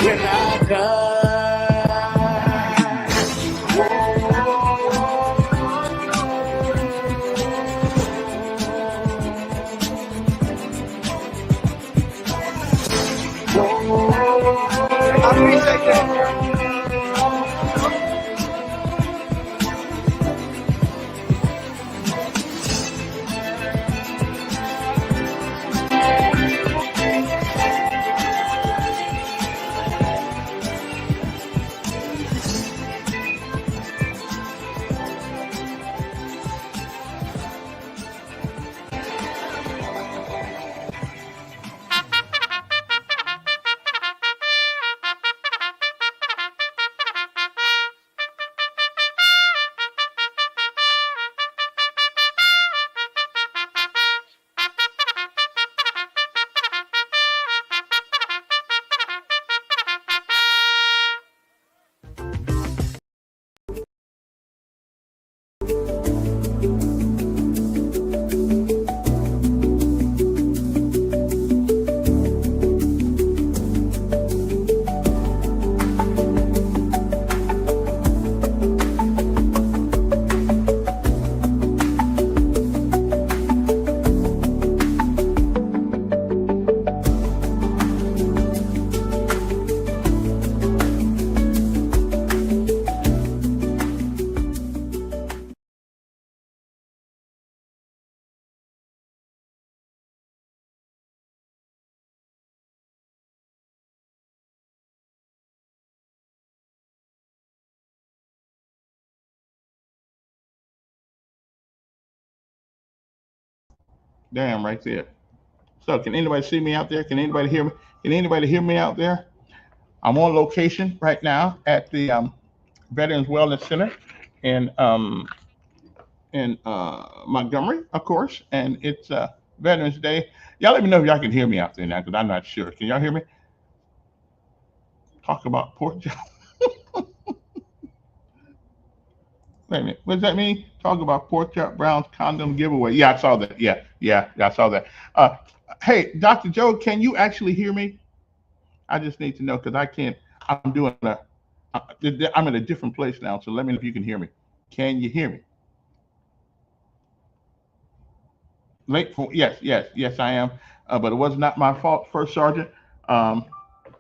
when I die. I appreciate that. Damn, right there. So, can anybody see me out there? Can anybody hear me? Can anybody hear me out there? I'm on location right now at the Veterans Wellness Center in Montgomery, of course, and it's Veterans Day. Y'all let me know if y'all can hear me out there now, because I'm not sure. Can y'all hear me? Talk about pork chop. Wait a minute. What does that mean? Talk about pork chop Brown's condom giveaway. Yeah, I saw that. Yeah, I saw that. Hey, Dr. Joe, can you actually hear me? I just need to know because I can't. I'm doing a. I'm in a different place now, so let me know if you can hear me. Can you hear me? Late for yes, I am. But it was not my fault, First Sergeant. Um,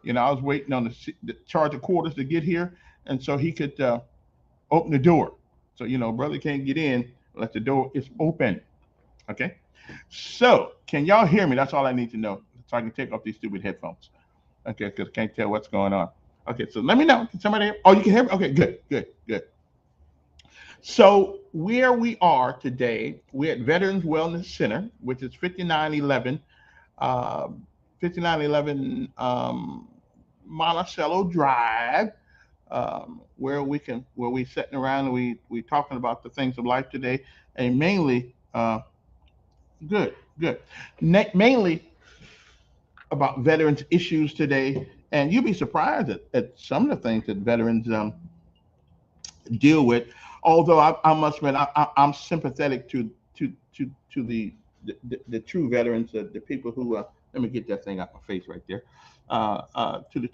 I was waiting on the Sergeant Quarters to get here, and so he could open the door. So brother can't get in unless the door is open. Okay. So can y'all hear me? That's all I need to know, so I can take off these stupid headphones. Okay, because I can't tell what's going on. Okay, so let me know. Can somebody hear? Oh, you can hear me? Okay, good. So where we are today, we're at Veterans Wellness Center, which is um, 5911 Monticello Drive, where we sitting around and we talking about the things of life today, and mainly good, mainly about veterans issues today. And you'll be surprised at some of the things that veterans deal with. Although I must admit, I'm sympathetic to the true veterans, the people who let me get that thing out my face right there. To the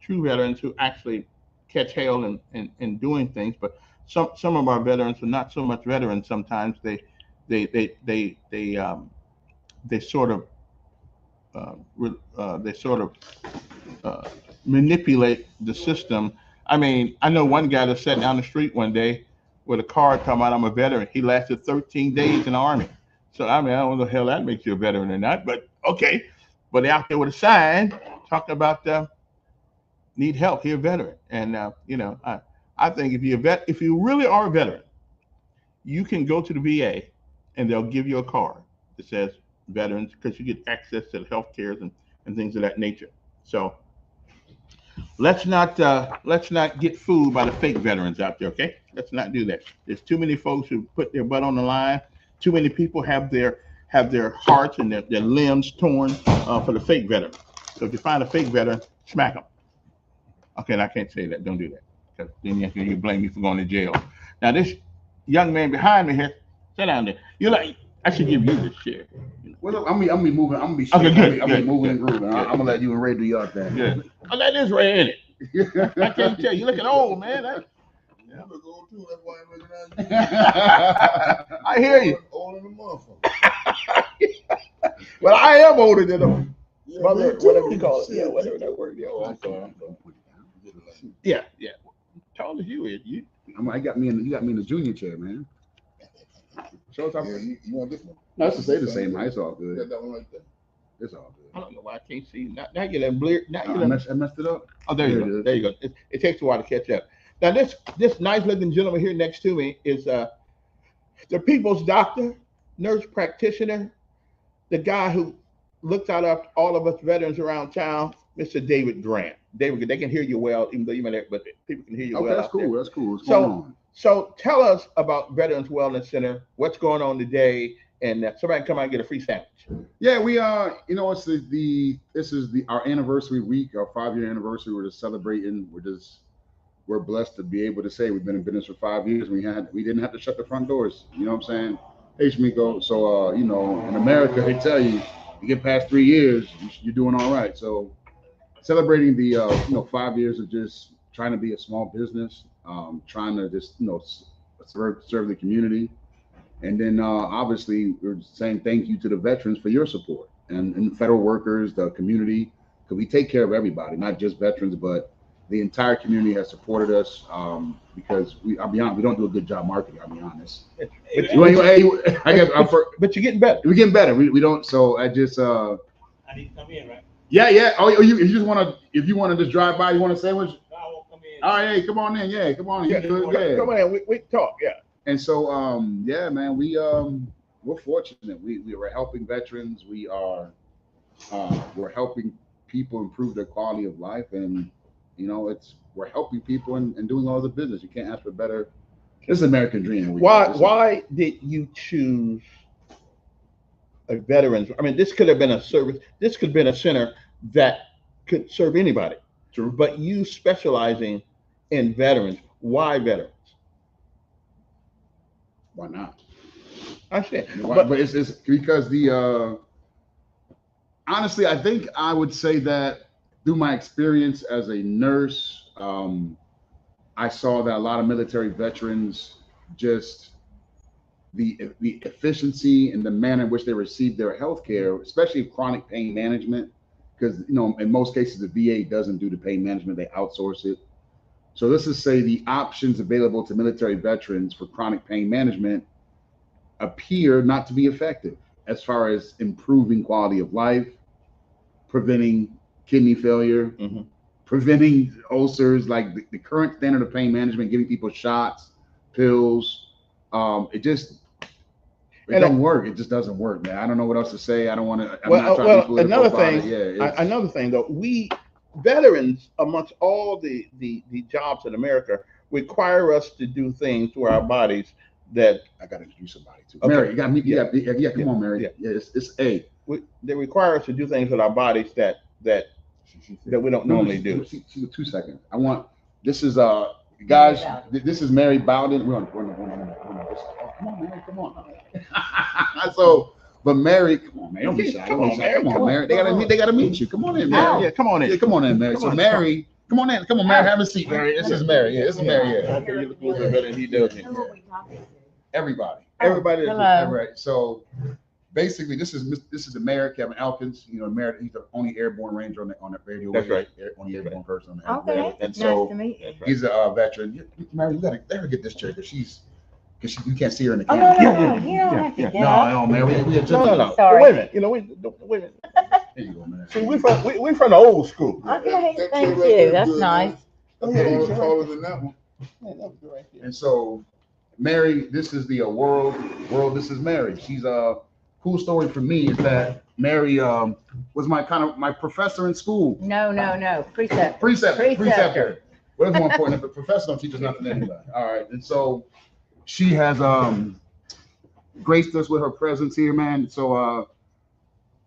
true veterans who actually catch hell in doing things. But some of our veterans are not so much veterans. Sometimes they they they they um, they sort of they sort of uh, manipulate the system. I mean, I know one guy that sat down the street one day with a card talking about I'm a veteran. He lasted 13 days in the army. So I mean, I don't know the hell that makes you a veteran or not, but okay. But they out there with a sign talking about need help. He a veteran, and I think if you really are a veteran, you can go to the VA, and they'll give you a card that says veterans because you get access to health cares and things of that nature. So let's not get fooled by the fake veterans out there. Okay, let's not do that. There's too many folks who put their butt on the line. Too many people have their hearts and their limbs torn for the fake veteran. So if you find a fake veteran, smack them. Okay, and I can't say that. Don't do that because then you blame me for going to jail. Now this young man behind me here, sit down there. You like? I should give you this chair. Well, I'm gonna be moving. I'm gonna be Okay, good, I'm gonna be good, moving good, and grooving. good. I'm gonna let you and Ray do your thing. Yeah. Oh, that is Ray, ain't it? I can't tell. You looking old, man. You look old too. That's why I'm looking at you. I hear you. Old in the motherfucker. Well, I am older than them. Yeah, Mother, me too. whatever you call it. Shit. Yeah, whatever that word. Yeah, oh, I'm sorry. Yeah, yeah. Tall as you is. You. You got me in the junior chair, man. Show us how. Yeah, you want this one? No, it's to say the same. It's all You got good. that one right there. It's all I good. don't know why I can't see. Now you're letting blur. Now you're I letting. messed it up. Oh, there you There it go. is. There you go. It takes a while to catch up. Now this nice looking gentleman here next to me is the people's doctor, nurse practitioner, the guy who looks out after all of us veterans around town, Mr. David Grant. David, they can hear you well, even though you're there, but people can hear you Okay, well. that's out there. cool. That's cool. What's So- going on? So tell us about Veterans Wellness Center. What's going on today? And somebody can come out and get a free sandwich. Yeah, we it's this is our anniversary week, our 5-year anniversary. We're just celebrating. We're blessed to be able to say we've been in business for 5 years. We didn't have to shut the front doors. You know what I'm saying? Hey, Shmiko. So in America, they tell you get past 3 years, you're doing all right. So celebrating the 5 years of just trying to be a small business, trying to just serve the community. And then obviously we're saying thank you to the veterans for your support and federal workers, the community, because we take care of everybody, not just veterans, but the entire community has supported us because I'll be honest, we don't do a good job marketing. I'll be honest. But you're getting better. We're getting better. We don't. So I just. I need to come in, right? Yeah. Oh, if you want to just drive by, you want a sandwich? No, I won't come in. All right, hey, come on in. Yeah, come on in. Yeah, Yeah. come on, we can talk. Yeah. And so, yeah, man, we're fortunate. We are helping veterans. We're helping people improve their quality of life, and we're helping people and doing all the business. You can't ask for better. This is American dream. Why did you choose a veterans? I mean, this could have been a service. This could have been a center that could serve anybody. True. But you specializing in veterans. Why veterans? Why not? I understand. But it's because honestly, I think I would say that through my experience as a nurse, I saw that a lot of military veterans, just the efficiency and the manner in which they receive their health care, especially chronic pain management, because in most cases the VA doesn't do the pain management, they outsource it. So let's just say the options available to military veterans for chronic pain management appear not to be effective as far as improving quality of life, preventing kidney failure, preventing ulcers, like the current standard of pain management, giving people shots, pills. It doesn't work. It just doesn't work, man. I don't know what else to say. I don't want to. Another thing though, we veterans, amongst all the jobs in America, require us to do things to our bodies that I got to introduce somebody too. Okay. Mary, you got me. Yeah, come on, Mary. Yeah. Yeah, it's A. they require us to do things with our bodies that we don't normally do. 2 seconds. This is guys. This is Mary Bowden. We're on. Come on, Mary. Come on. So, but Mary, come on, Mary. Don't be shy. Come on, Mary. They gotta meet you. Come on in, Mary. Yeah, come on in. Yeah, come on in, Mary. So Mary, come on in. Come on, Mary. Have a seat, Mary. This is Mary. Yeah, this is Mary. Yeah. Okay, you look a little bit better than he does. Everybody. Everybody. Hello. Right. So basically, this is the mayor, Kevin Elkins. Mayor. He's the only airborne ranger on the radio. That's right. Only airborne person on the Okay. radio. And Nice so to meet you. That's right. he's a veteran. Mary, you gotta let her get this chair because you can't see her in the Oh, camera. no, you don't have to get up. No, Mary. We had just, No. Sorry. Wait a minute. Wait a minute. Here you go, man. See, we from the old school. Okay, That thank chair right you. there That's good, nice. man. That's taller than that one. Yeah, that was right here. And so, Mary, this is the world. This is Mary. She's a cool story for me is that Mary was my professor in school. No. Precept. Preceptor. Whatever's more important, but professor don't teach us nothing anyway. All right, and so she has graced us with her presence here, man. So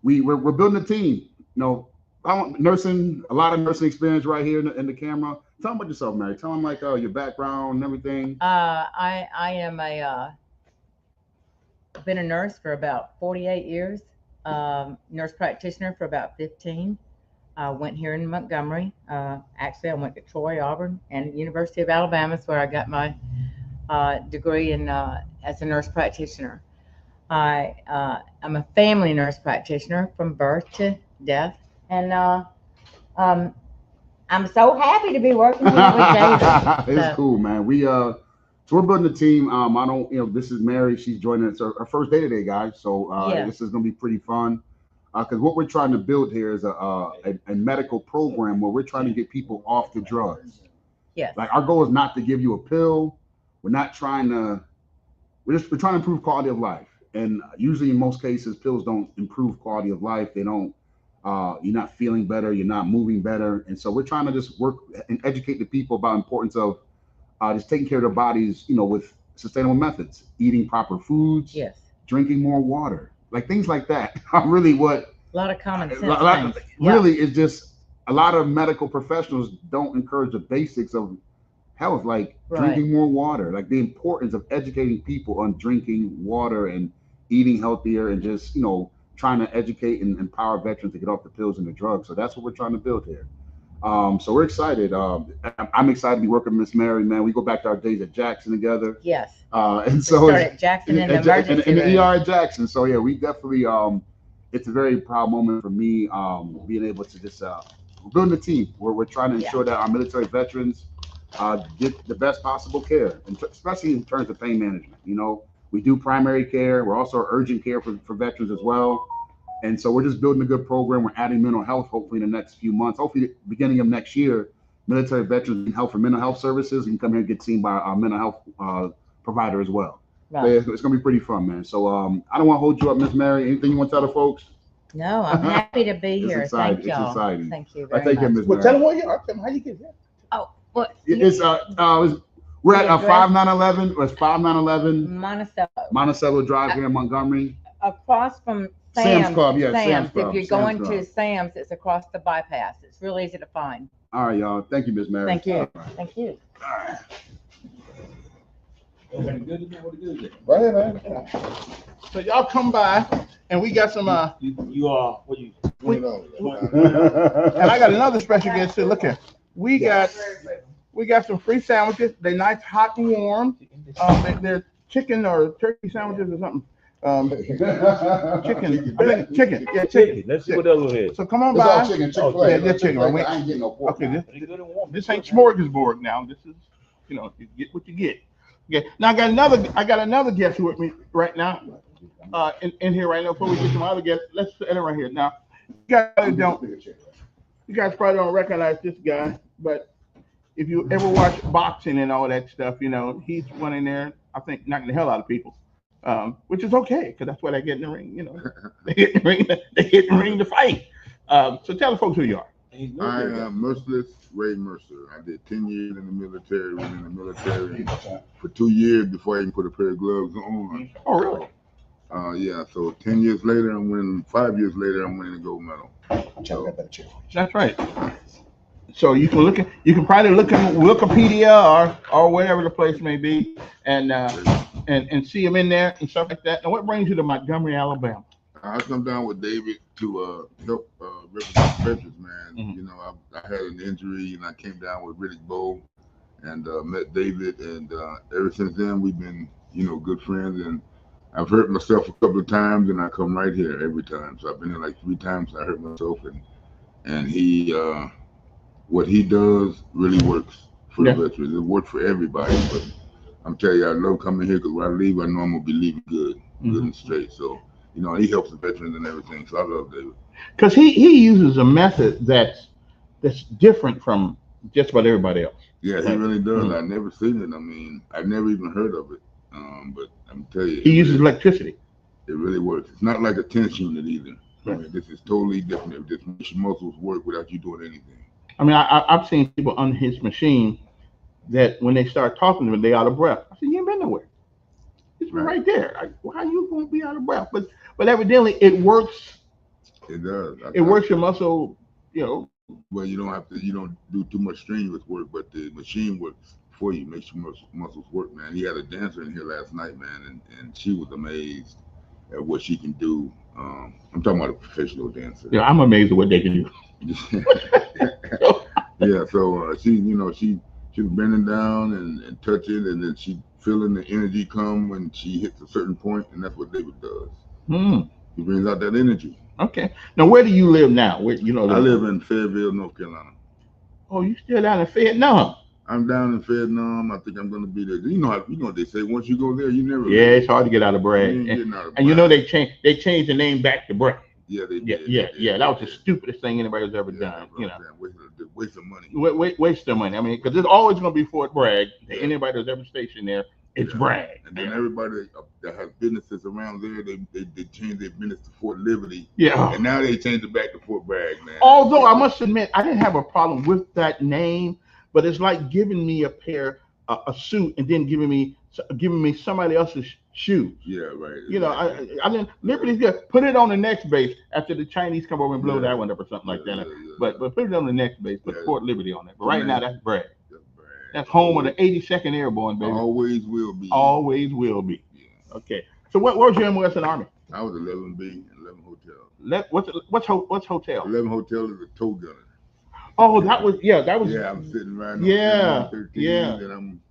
we're building a team. I want nursing, a lot of nursing experience right here in the camera. Tell them about yourself, Mary. Tell them like your background and everything. I am been a nurse for about 48 years, nurse practitioner for about 15. Went here in Montgomery. Actually, I went to Troy, Auburn, and University of Alabama, is where I got my degree in as a nurse practitioner. I'm a family nurse practitioner from birth to death, and um, I'm so happy to be working here with David. It's So, cool, man. So we're building a team. I don't, this is Mary. She's joining us. Our first day today, guys. So Yeah. this is gonna be pretty fun. Because what we're trying to build here is a medical program where we're trying to get people off the drugs. yes, Like our goal is not to give you a pill. We're not trying to. We're trying to improve quality of life. And usually, in most cases, pills don't improve quality of life. They don't. You're not feeling better. You're not moving better. And so we're trying to just work and educate the people about the importance of just taking care of their bodies, with sustainable methods, eating proper foods, yes. drinking more water, like things like that. Are really what A lot of common sense things. really is just a lot of medical professionals don't encourage the basics of health, like Right. drinking more water, like the importance of educating people on drinking water and eating healthier and just, trying to educate and empower veterans to get off the pills and the drugs. So that's what we're trying to build here. So we're excited. I'm excited to be working with Miss Mary, man. We go back to our days at Jackson together. Yes. And We so started at Jackson in the emergency in the room. ER at Jackson. So yeah, we definitely it's a very proud moment for me being able to just build a team where we're trying to ensure that our military veterans get the best possible care, and especially in terms of pain management. We do primary care. We're also urgent care for veterans as well. And so we're just building a good program. We're adding mental health hopefully in the next few months. Hopefully beginning of next year, military veterans need help for mental health services. You can come here and get seen by our mental health provider as well. So Right. it's going to be pretty fun, man. So I don't want to hold you up, Miss Mary. Anything you want to tell the folks? No, I'm happy to be It's here. exciting. Thank It's y'all. exciting. Thank you I very thank you, much. Miss Well, Mary. tell them where you are. Tell them how you get here. What? It's we're at The address? 5911. It's 5911 Monticello. Monticello Drive here in Montgomery. Across from Sam's Sam's. Club, yeah, Sam's Club, If you're Sam's going Club. to Sam's, it's across the bypass. It's real easy to find. All right, y'all. Thank you, Miss Mary. Thank you. All right. Thank you. All right. Go ahead, man. So y'all come by, and we got some. You are what you? And I got another special guest too. Look here, we got some free sandwiches. They're nice, hot and warm. They're chicken or turkey sandwiches or something. Chicken. I think chicken. Yeah, chicken. Let's see what else we had. So come on It's all by. chicken, Oh, Chick-fil-A. yeah, that's chicken, right? I ain't getting no pork. Okay, now. Pretty good and warm. this ain't smorgasbord now. This is, you get what you get. Okay. Now I got another guest with me right now. In here right now. Before we get to my other guest, let's enter right here. Now, you guys probably don't recognize this guy, but if you ever watch boxing and all that stuff, he's one in there. I think knocking the hell out of people, which is okay because that's why they get in the ring. They get in the ring. They get in the ring to fight. So tell the folks who you are. I am Merciless Ray Mercer. I did 10 years in the military, was in the military for 2 years before I even put a pair of gloves on. Oh, really? Yeah, so 10 years later, I'm winning, 5 years later, I'm winning a gold medal. That's right. So you can probably look at Wikipedia or wherever the place may be, and see him in there and stuff like that. And what brings you to Montgomery, Alabama? I come down with David to help represent veterans, man. Mhm. I had an injury and I came down with Riddick Bowe and met David, and ever since then we've been, good friends. And I've hurt myself a couple of times, and I come right here every time. So I've been here like 3 times. I hurt myself, and he, what he does really works for the veterans. It works for everybody, but I'm telling you, I love coming here because when I leave, I know I'm gonna be leaving good and straight. So he helps the veterans and everything. So I love David. Because he uses a method that's different from just about everybody else. Yeah, he really does. I've never seen it. I mean, I've never even heard of it. But I'm telling you, He uses electricity. It really works. It's not like a tense unit either. I Right. mean, this is totally different. It just makes your muscles work without you doing anything. I mean, I've seen people on his machine that when they start talking to him, they out of breath. I said, you ain't been nowhere. It's been right there. Why are you going to be out of breath? But evidently it works. It does. It works your muscle, Well, you don't do too much strenuous work, but the machine works for you, makes your muscles work, man. He had a dancer in here last night, man, and she was amazed. at what she can do. I'm talking about a professional dancer. Yeah, I'm amazed at what they can do. Yeah, so she, you know, she was bending down and touching, and then she feeling the energy come when she hits a certain point, and that's what David does. Hmm. He brings out that energy. Okay. Now, where do you live now? Where you know? I live in Fayetteville, North Carolina. Oh, you still down in Fayette? No. I'm down in Vietnam. I think I'm going to be there. You know what they say. Once you go there, you never. Yeah, it's hard to get out of You Bragg. ain't getting out of And you Bragg. know they changed the name back to Bragg. Yeah, they Yeah, did. yeah, They did. yeah. That was the They did. stupidest thing anybody's ever Yeah, done. You know, waste of money. waste of money. I mean, because it's always going to be Fort Bragg. Yeah. Anybody that's ever stationed there, it's Yeah. Bragg. And then everybody that has businesses around there, they changed their business to Fort Liberty, Yeah. and now they changed it back to Fort Bragg, man. Although I must admit, I didn't have a problem with that name, but it's like giving me a suit and then giving me somebody else's shoes. Yeah, right. You know, I didn't. Liberty's good. Put it on the next base after the Chinese come over and blow Yeah. that one up or something like that. Yeah. But put it on the next base. Put Yeah. Fort Liberty on it. But right Yeah. now that's Bragg. That's Bragg. That's home of the 82nd Airborne, baby. Always will be. Always will be. Yeah. Okay. So where was you in Western Army? I was 11B, 11 Hotel. What's hotel? 11 Hotel is a toe gunner. Oh, that was. Yeah, I'm sitting right on Yeah, 13, yeah. and I'm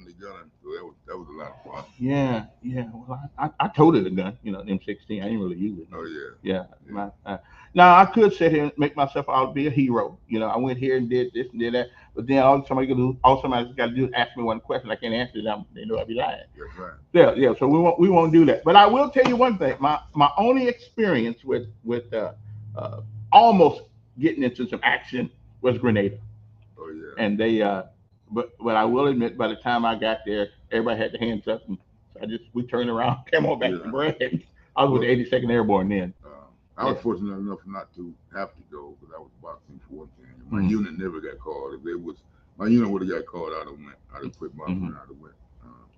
the gunner. So that was a lot of fun. Yeah. Well, I toted a gun. You know, M16. I didn't really use it. Oh yeah. Yeah. Now I could sit here and make myself out to be a hero. You know, I went here and did this and did that, but then all somebody's got to do is ask me one question. I can't answer them. They know I'd be lying. That's right. Yeah. So we won't do that. But I will tell you one thing. My only experience with almost getting into some action was Grenada, Oh yeah. and they but I will admit, by the time I got there, everybody had their hands up, and so we turned around, came on back to Yeah. Bragg. I was with the 82nd Airborne then. I was fortunate enough not to have to go because I was boxing for one thing. My Mhm. unit never got called. If my unit would have got called, I'd have went. I'd have quit boxing. Mhm. I'd have went.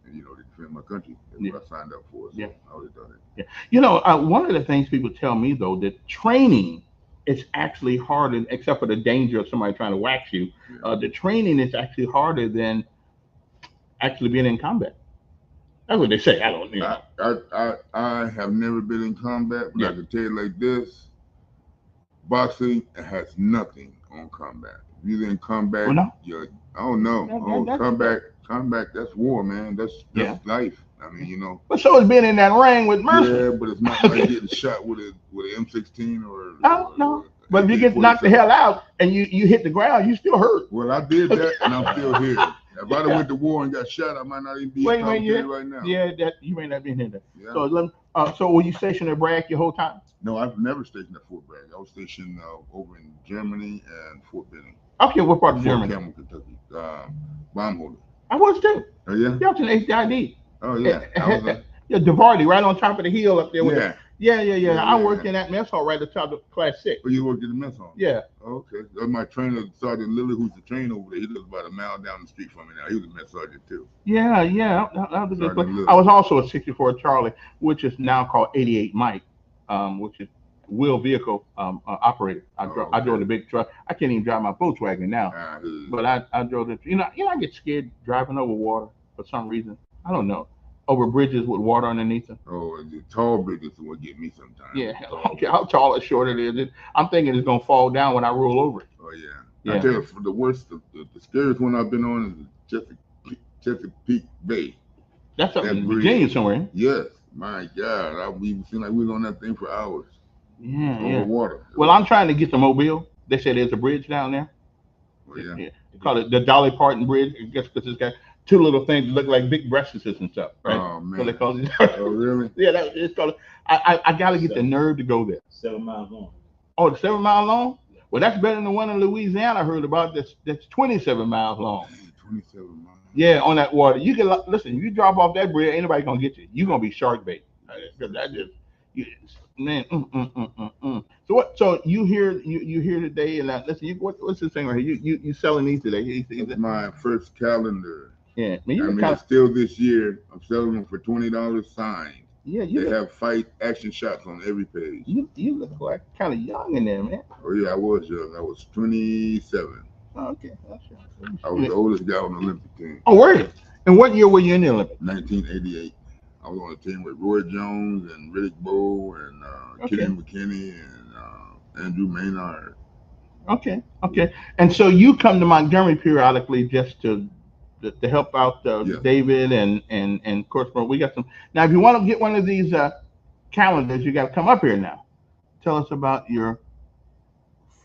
And to defend my country. That's Yeah. what I signed up for. So Yeah. I would have done it. You know, one of the things people tell me though, that training is actually harder, except for the danger of somebody trying to wax you. Yeah. The training is actually harder than actually being in combat. That's what they say. I don't know. I have never been in combat, but Yeah. I can tell you like this: boxing has nothing on combat. If you're in combat, Well, no. I don't know. Combat, that's war, man. That's Yeah. life. I mean, But so is being in that ring with Mercer. Yeah, but it's not like getting shot with an M16 or. No. But if you get knocked the hell out and you hit the ground, you still hurt. Well, I did that, and I'm still here. If I'd have went to war and got shot, I might not even be Wait, in wait, commentary right now. Yeah, that you may not be in there. Yeah. So were you stationed at Bragg your whole time? No, I've never stationed at Fort Bragg. I was stationed over in Germany and Fort Benning. Okay, what part of Fort Germany? Campbell, Kentucky. Baumholder. I was too. Oh yeah. Yeah, I was in HID. Oh yeah. I was Yeah, DeVardy, right on top of the hill up there. yeah. Yeah. I Yeah. worked in that mess hall right at the top of Class 6. Well, you worked at the mess hall. Yeah. Okay. That's my trainer, Sergeant Lilly, who's the trainer over there. He lives about a mile down the street from me now. He was a mess sergeant too. Yeah. That was a good Sergeant place. Lewis. I was also a 64 Charlie, which is now called 88 Mike, which is wheel vehicle operator. I drove the big truck. I can't even drive my Volkswagen now, but I drove it. You know, I get scared driving over water for some reason. I don't know. Over bridges with water underneath them. Oh, the tall bridges is what get me sometimes. Yeah, I don't care how tall or short it is. I'm thinking it's gonna fall down when I roll over it. Oh yeah. Yeah. I tell you, for the worst, the scariest one I've been on is the Chesapeake Bay. That's up That in bridge. Virginia somewhere. Yes, my God, we seemed like we was on that thing for hours Yeah, over yeah. water. Well, I'm trying to get to Mobile. They say there's a bridge down there. Well, yeah. They call it the Dolly Parton Bridge. I guess because it's got two little things that look like big breasts and stuff, right? Oh So they man. call it. Oh really? Yeah, it's called. I got to get the nerve to go there. 7 miles long. Oh, it's 7 miles long. Well, that's better than the one in Louisiana I heard about. That's 27 miles long. 27 miles. Yeah, on that water. You can listen. You drop off that bridge, ain't nobody gonna get you. You gonna be shark bait. That just, man. So what? So you here today, and listen. What's this thing right here? You selling these today? That's my first calendar. Yeah, I mean, it's still this year. I'm selling them for $20 signed. Yeah, They have fight action shots on every page. you look like kind of young in there, man. Oh yeah, I was young. I was 27. Oh, okay, that's I was the oldest guy on the Olympic team. Oh, were you? And what year were you in the Olympics? 1988. I was on a team with Roy Jones and Riddick Bowe and Okay. Kenny McKinney and Andrew Maynard. Okay. And so you come to Montgomery periodically just to help out Yeah. David and of course we got some. Now, if you want to get one of these calendars, you got to come up here now. Tell us about your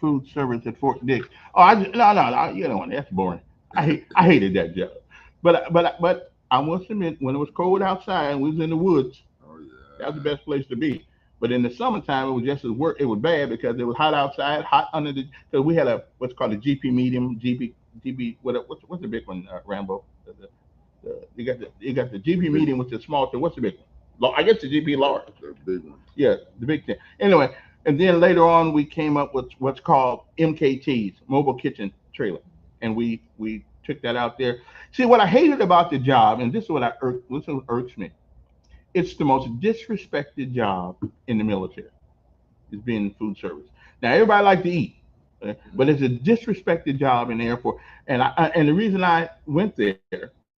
food service at Fort Dix. Oh, no, you don't want that's boring. I hated that job, but I must admit when it was cold outside and we was in the woods, Oh yeah. that was the best place to be. But in the summertime, it was just as work. It was bad because it was hot outside, hot under the. Because we had what's called a GP medium, GP. What's the big one, Rambo? You got the GP medium, which is small. So what's the big one? I guess the GP large. The big one. Yeah, the big thing. Anyway, and then later on, we came up with what's called MKTs, mobile kitchen trailer, and we took that out there. See, what I hated about the job, and this is what irks me. It's the most disrespected job in the military, is being in food service. Now, everybody like to eat, but it's a disrespected job in the Air Force. And the reason I went there,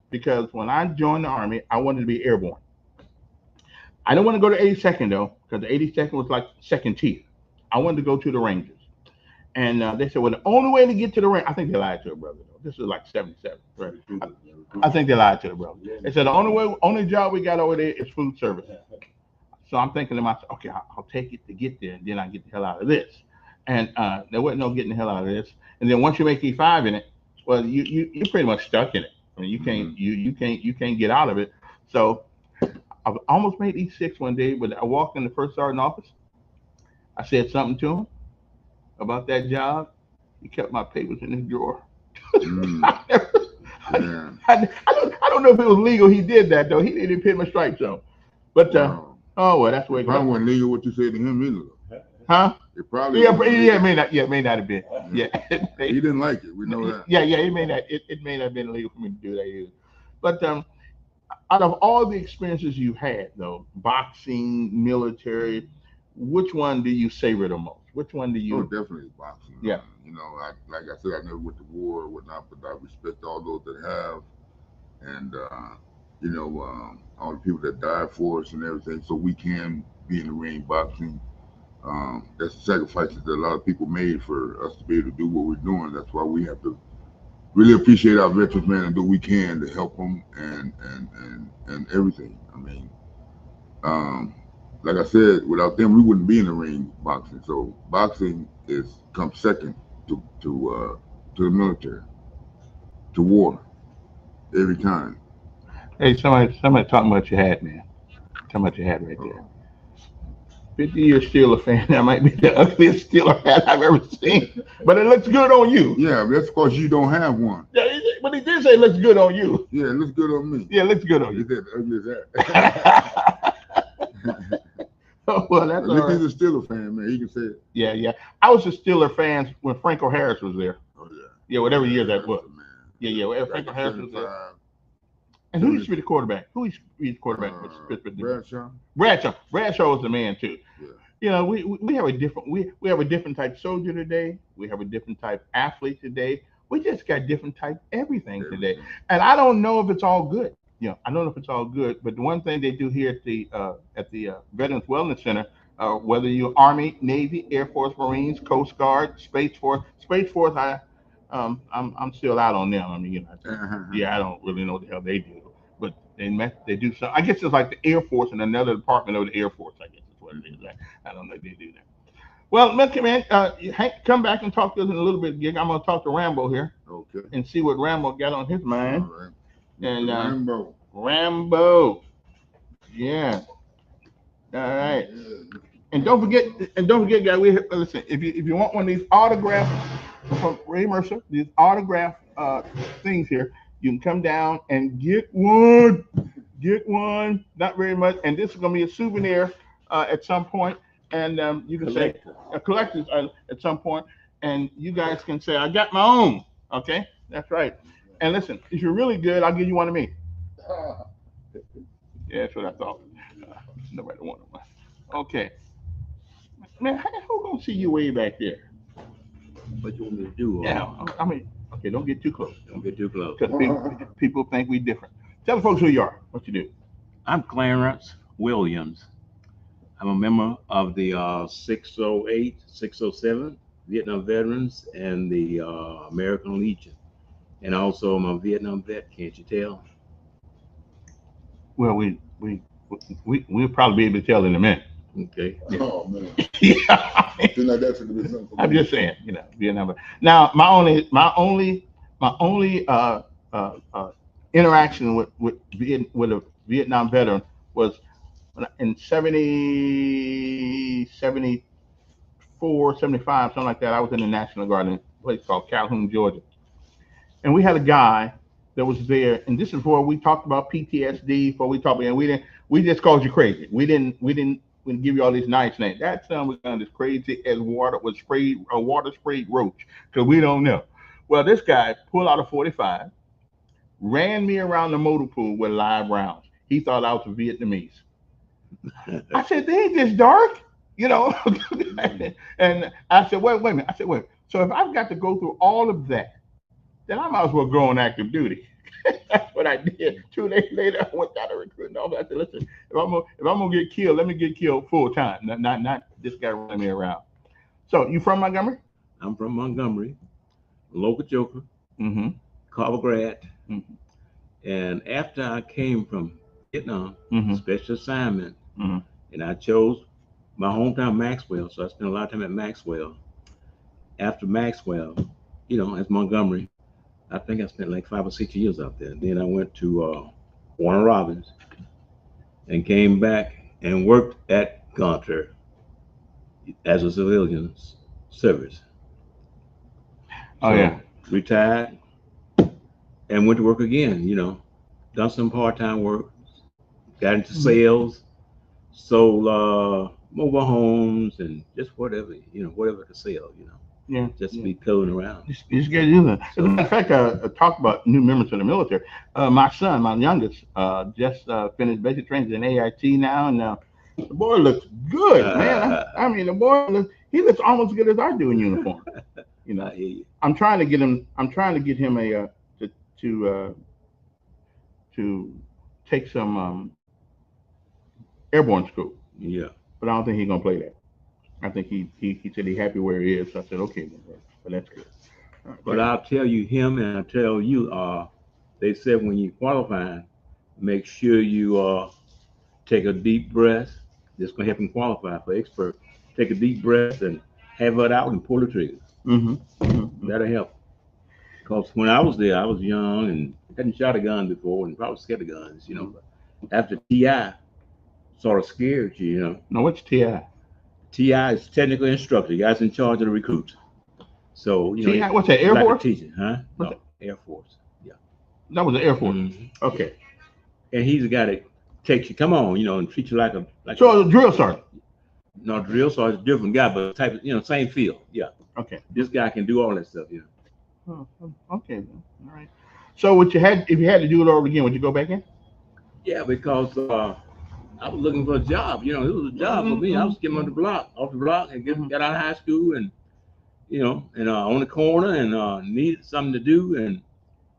because when I joined the Army, I wanted to be airborne. I don't want to go to 82nd, though, because the 82nd was like second tier. I wanted to go to the Rangers. And they said, well, the only way to get to the Rangers, I think they lied to a brother, though. This was like 77, right? I think they lied to the brother. They said, the only job we got over there is food service. So I'm thinking to myself, okay, I'll take it to get there, and then I get the hell out of this. And there wasn't no getting the hell out of this. And then once you make E5 in it, well, you're pretty much stuck in it. I mean, you can't get out of it. So I almost made E6 one day, but I walked in the first sergeant office. I said something to him about that job. He kept my papers in his drawer. Yeah. I don't know if it was legal. He did that though. He didn't pin my stripes on. But Wow. oh well, that's the way it Probably goes. wasn't legal what you said to him either. Huh? It probably Yeah, wasn't it legal. may not have been. Yeah, He didn't like it. We know that. yeah, it may not. It may not have been illegal for me to do that either. But out of all the experiences you had, though, boxing, military, which one do you savor the most? Which one do Oh, you? definitely boxing. Yeah. You know, like I said, I never went to war or whatnot, but I respect all those that have, and you know, all the people that died for us and everything, so we can be in the ring boxing. That's the sacrifices that a lot of people made for us to be able to do what we're doing. That's why we have to really appreciate our veterans, man, and do what we can to help them and everything. I mean, like I said, without them, we wouldn't be in the ring boxing. So boxing comes second to the military, to war, every time. Hey, somebody talking about your hat, man. Talking about your hat right there. 50-year Steeler fan. That might be the ugliest Steeler hat I've ever seen, but it looks good on you. Yeah, but that's because you don't have one. Yeah, but he did say it looks good on you. Yeah, it looks good on me. Yeah, it looks good on He you. said the ugliest hat. Well, that's At all least right. he's a Steeler fan, man. He can say it. Yeah. I was a Steeler fan when Franco Harris was there. Oh yeah. Yeah, whatever year that was. Man. Yeah, whatever Back Franco in Harris was there. 75, And who used to be the quarterback? Who used to be the quarterback? Bradshaw. Bradshaw was the man too. Yeah. You know, we have a different type soldier today. We have a different type athlete today. We just got different type everything today. Everything. And I don't know if it's all good. You know, I don't know if it's all good. But the one thing they do here at the Veterans Wellness Center, whether you're Army, Navy, Air Force, Marines, Coast Guard, Space Force, I'm still out on them. I mean, you know, yeah, I don't really know what the hell they do, but they do something. I guess it's like the Air Force and another department of the Air Force. I guess is what it is. I don't know if they do that. Well, look, man, Hank, come back and talk to us in a little bit, Gig. I'm gonna talk to Rambo here Okay. and see what Rambo got on his mind. All right. And Rambo. Rambo, yeah. All right. And don't forget, guys. Listen. If you want one of these autographs from Ray Mercer, these autograph things here, you can come down and get one. Get one. Not very much. And this is gonna be a souvenir at some point. And you can say a collector's at some point, and you guys can say, "I got my own." Okay, that's right. And listen, if you're really good, I'll give you one of me. Yeah, that's what I thought. Nobody wanted one. Okay. Man, who gonna see you way back there? What you want me to do? Yeah, I mean, okay, don't get too close. Don't get too close. Because people think we different. Tell the folks who you are, what you do. I'm Clarence Williams. I'm a member of the 608, 607 Vietnam Veterans and the American Legion. And also I'm a Vietnam vet, can't you tell? Well, we'll probably be able to tell in a minute. Okay. Oh man, Yeah. seems like that should have been something. I'm just saying, Vietnam. Now, my only interaction with a Vietnam veteran was in 70, 74, 75, something like that. I was in the National Guard in a place called Calhoun, Georgia, and we had a guy that was there. And this is before we talked about PTSD. Before we talked, and we just called you crazy. We didn't give you all these nice names. That son was done as crazy as water sprayed roach, because we don't know. Well, this guy pulled out a 45, ran me around the motor pool with live rounds. He thought I was a Vietnamese. I said, they ain't this dark, And I said, wait a minute. I said, wait. So if I've got to go through all of that, then I might as well go on active duty. That's what I did. 2 days later, I went out of recruiting office. I said, listen, if I'm gonna get killed, let me get killed full time, not this guy running me around. So you from Montgomery? I'm from Montgomery, local joker, Mm-hmm. Carver grad. Mm-hmm. And after I came from Vietnam, Mm-hmm. special assignment, Mm-hmm. and I chose my hometown Maxwell, so I spent a lot of time at Maxwell. After Maxwell, as Montgomery, I think I spent like 5 or 6 years out there. Then I went to Warner Robins and came back and worked at Gunter as a civilian service. Oh, yeah. Retired and went to work again, done some part-time work, got into sales, sold mobile homes and just whatever, whatever to sell, Yeah. just to be pilling around. You just get to do that. As a matter of fact, I talked about new members of the military. My son, my youngest, just finished basic training in AIT now, and the boy looks good, man. I mean, the boy he looks almost as good as I do in uniform. I hear you. I'm trying to get him a to take some airborne school, Yeah. but I don't think he's gonna play that. I think he said he's happy where he is. So I said, okay, but that's good. But I'll tell you him, and I'll tell you, they said when you qualify, make sure you take a deep breath. This gonna help him qualify for expert. Take a deep breath and have it out and pull the trigger. Mm-hmm. Mm-hmm. That'll help. Because when I was there, I was young and hadn't shot a gun before, and probably scared of guns, But after TI, sort of scared you, Now, what's TI? TI is technical instructor, guys in charge of the recruits. So TI, what's that? Air like Force? teaching, huh? What's No, Air Force. Yeah. That was the Air Force. Mhm. Okay. And he's the guy that takes you, come on, and treat you like a So the drill sergeant. no drill sergeant, different guy, but type of, same field. Yeah. Okay. This guy can do all that stuff. Oh, okay. Then. All right. So if you had to do it over again, would you go back in? Yeah, because I was looking for a job. It was a job for me. I was getting off the block, and got out of high school, and on the corner, and needed something to do, and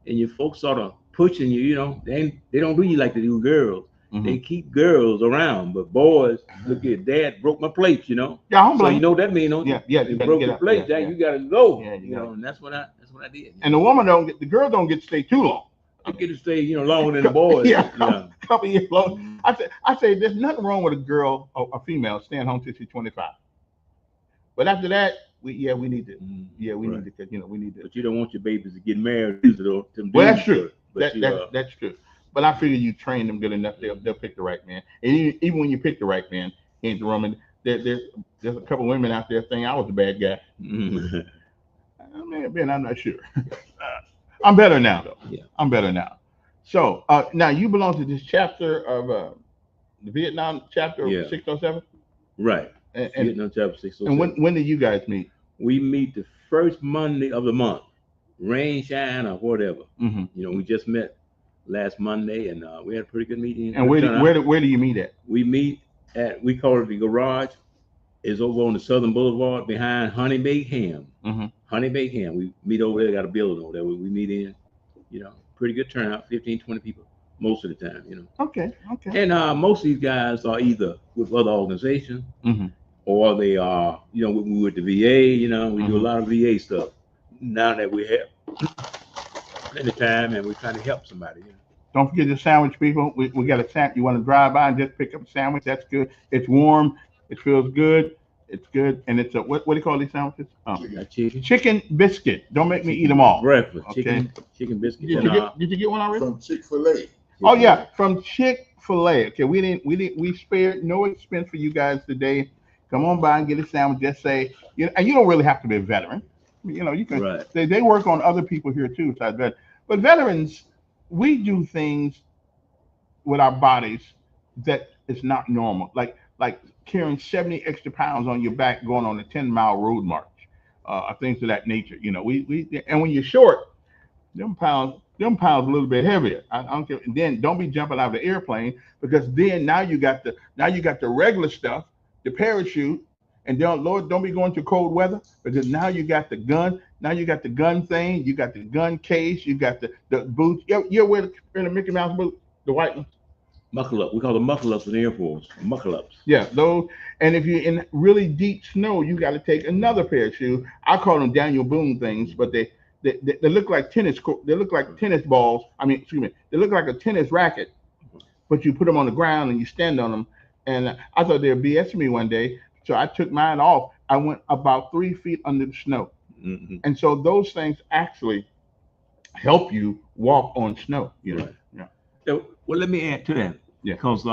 your folks sort of pushing you. They don't do you like they do girls. Mhm. They keep girls around, but boys, look at dad broke my plates. Yeah, I'm So blaming. you know what that means, don't you? Yeah. They You gotta broke get your out. plates, Yeah, Jack. yeah. You gotta go. Yeah, you gotta. And that's what I did. And the girl don't get to stay too long. I get to stay, longer than the boys. Yeah, a couple years long. I say there's nothing wrong with a girl or a female staying home till she's 25. But after that, we need to. Mhm. Yeah, we Right. need to. Because we need to. But you don't want your babies to get married. Well, Well, that's true. But That's true. But I figure you train them good enough, they'll pick the right man. And even when you pick the right man, he ain't the Roman. There's a couple women out there saying I was a bad guy. Mhm. I may have been. I'm not sure. I'm better now, though. Yeah. I'm better now. So now you belong to this chapter of the Vietnam chapter Yeah. of 607. Right. And Vietnam chapter 607. when did you guys meet? We meet the first Monday of the month, rain, shine, or whatever. Mm-hmm. We just met last Monday, and we had a pretty good meeting. And where do you meet at? We meet at, we call it the garage. It's over on the Southern Boulevard behind Honey Baked Ham. Mm-hmm. Honey Baked Ham. We meet over there, got a building over there where we meet in, pretty good turnout, 15, 20 people. most of the time, you know. Okay. Okay. And most of these guys are either with other organizations Mm-hmm. or they are, you know, with the VA, you know, we do a Mhm. lot of VA stuff. Now that we have plenty of time and we're trying to help somebody, you know. Don't forget the sandwich, people. We got a sandwich. You want to drive by and just pick up a sandwich? That's good. It's warm. It feels good. It's good. And it's a what do you call these sandwiches? We got chicken, Chicken biscuit. Don't make me eat them all. breakfast, Okay. chicken biscuit. Did you get one already? From Chick-fil-A. Oh yeah, from Chick-fil-A. Okay, we spared no expense for you guys today. Come on by and get a sandwich. Just say, you know, and you don't really have to be a veteran. You know, you can. Right. They work on other people here too, besides veterans. But veterans, we do things with our bodies that is not normal. Like carrying 70 extra pounds on your back going on a 10-mile road march, things of that nature. You know, we and when you're short, them pounds a little bit heavier. I don't care. And then don't be jumping out of the airplane because then now you got the regular stuff, the parachute, and don't be going to cold weather because now you got the gun. Now you got the gun thing. You got the gun case. You got the boots. You wear the Mickey Mouse boot, the white one. Muckle up. We call them muckle ups in the Air Force. Muckle ups. Yeah, those. And if you're in really deep snow, you got to take another pair of shoes. I call them Daniel Boone things, but they look like they look like tennis balls. I mean, excuse me, they look like a tennis racket, but you put them on the ground and you stand on them. And I thought they were BS me one day, so I took mine off. I went about 3 feet under the snow, Mm-hmm. and so those things actually help you walk on snow. You know, Right. yeah. So, well, let me add to that. Yeah. Because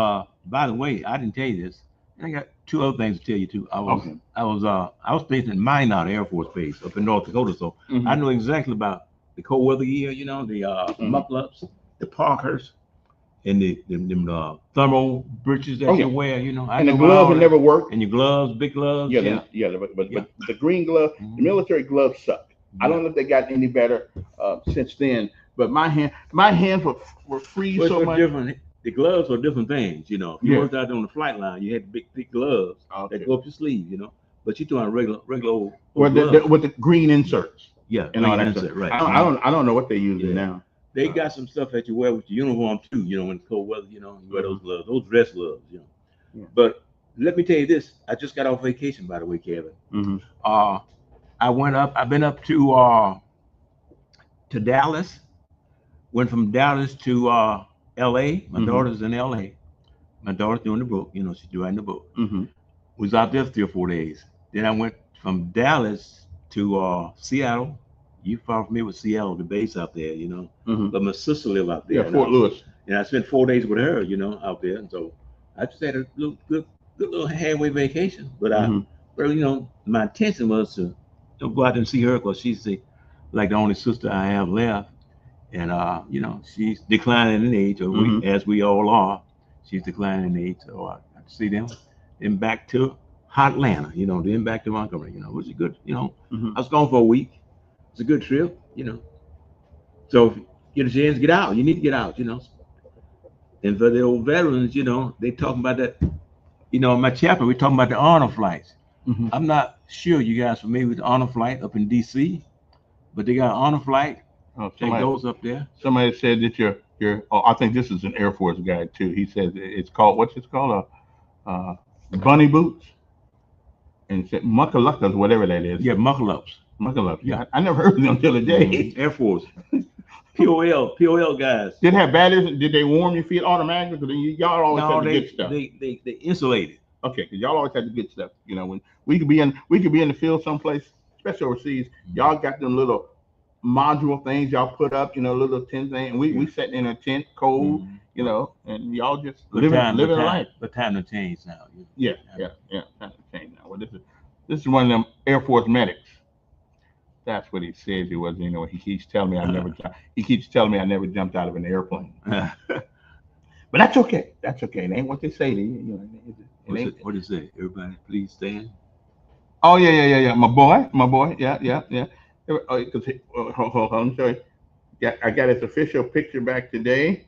by the way, I didn't tell you this. I got two other things to tell you too. I was based in Minot Air Force Base up in North Dakota, so Mhm. I know exactly about the cold weather gear. You know, the Mhm. muckle ups, the Parkers, and the thermal breeches that Oh, you yeah. wear. You know, I And the know about gloves all will that. never work. And your gloves, big gloves. Yeah, Yeah. but Yeah. the green glove, Mhm. the military gloves suck. I don't know if they got any better since then, but my hands were freeze Well, so it's much. different. The gloves are different things, you know. If you Yeah. worked out on the flight line, you had the big, thick gloves Okay. that go up your sleeve, you know. But you're doing regular old Well, gloves. with the green inserts Yeah, and all green that insert, stuff. right. I don't know what they're using Yeah. now. They got some stuff that you wear with your uniform too, you know, when it's cold weather, you know, you wear Mhm. those gloves, those dress gloves, you know. Yeah. But let me tell you this, I just got off vacation, by the way, Kevin. Mm-hmm. I've been up to Dallas, went from Dallas to LA. My Mhm. daughter's in LA. My daughter's doing the book, you know, she's doing the book. Mm-hmm. Was out there 3 or 4 days. Then I went from Dallas to Seattle. You far from me with Seattle, the base out there, you know. Mm-hmm. But my sister live out there. Yeah, Fort Lewis. And I spent 4 days with her, you know, out there. And so I just had a good little halfway vacation. But Mhm. you know, my intention was to go out and see her because she's like the only sister I have left. And you know, she's declining in age, or Mhm. as we all are. She's declining in age, so I got to see them. Then back to Hotlanta, you know, then back to Montgomery, you know, which is good, you know. Mhm. I was gone for a week. It's a good trip, you know. So if you get a chance to get out, you need to get out, you know. And for the old veterans, you know, they talking about that, you know, in my chapter, we're talking about the honor flights. Mhm. I'm not sure you guys are familiar with the honor flight up in DC, but they got an honor flight Oh, that goes up there. somebody said that your I think this is an Air Force guy too. He says it's called what's it called bunny boots and said muckaluckas, whatever that is. Yeah, muckle ups. Muckaluckas. Yeah. I never heard of them till today. Air Force. POL guys. Did it have batteries? Did they warm your feet automatically? Because y'all always No, had the they good stuff. they insulated. Okay, because y'all always had the good stuff. You know, when we could be in the field someplace, especially overseas, y'all got them little module things y'all put up, you know, little tent thing. And we sat in a tent, cold, you know, and y'all just living life. But time to change now. Yeah. Time to change now. Well, this is one of them Air Force medics. That's what he says he was. You know, he keeps telling me I never jumped out of an airplane. But that's okay. That's okay. It ain't what they say. You know, What is it? Everybody, please stand. Oh yeah. My boy. Yeah. Because hold on, sorry. Yeah, I got his official picture back today.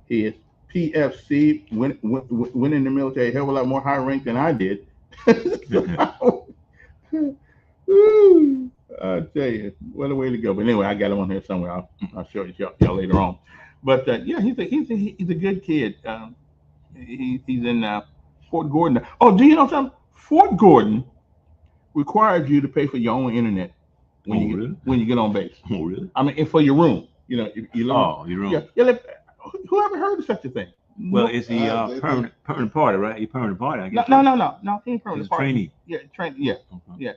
He is PFC, winning the military a hell of a lot more high rank than I did. Woo, I tell you, what a way to go. But anyway, I got him on here somewhere. I'll show you y'all later on. But yeah, he's a good kid. He's in Fort Gordon. Oh, do you know something? Fort Gordon requires you to pay for your own internet when Oh, you really? when you get on base. Oh, really? I mean, and for your room, you know, if you live. Oh, you're wrong. Yeah, yeah. Who ever heard of such a thing? Well, No, is he permanent party, right? He permanent party, I no, guess. no, right? no, no, no. He ain't permanent He's a party. trainee. Yeah, yeah, Okay. yeah.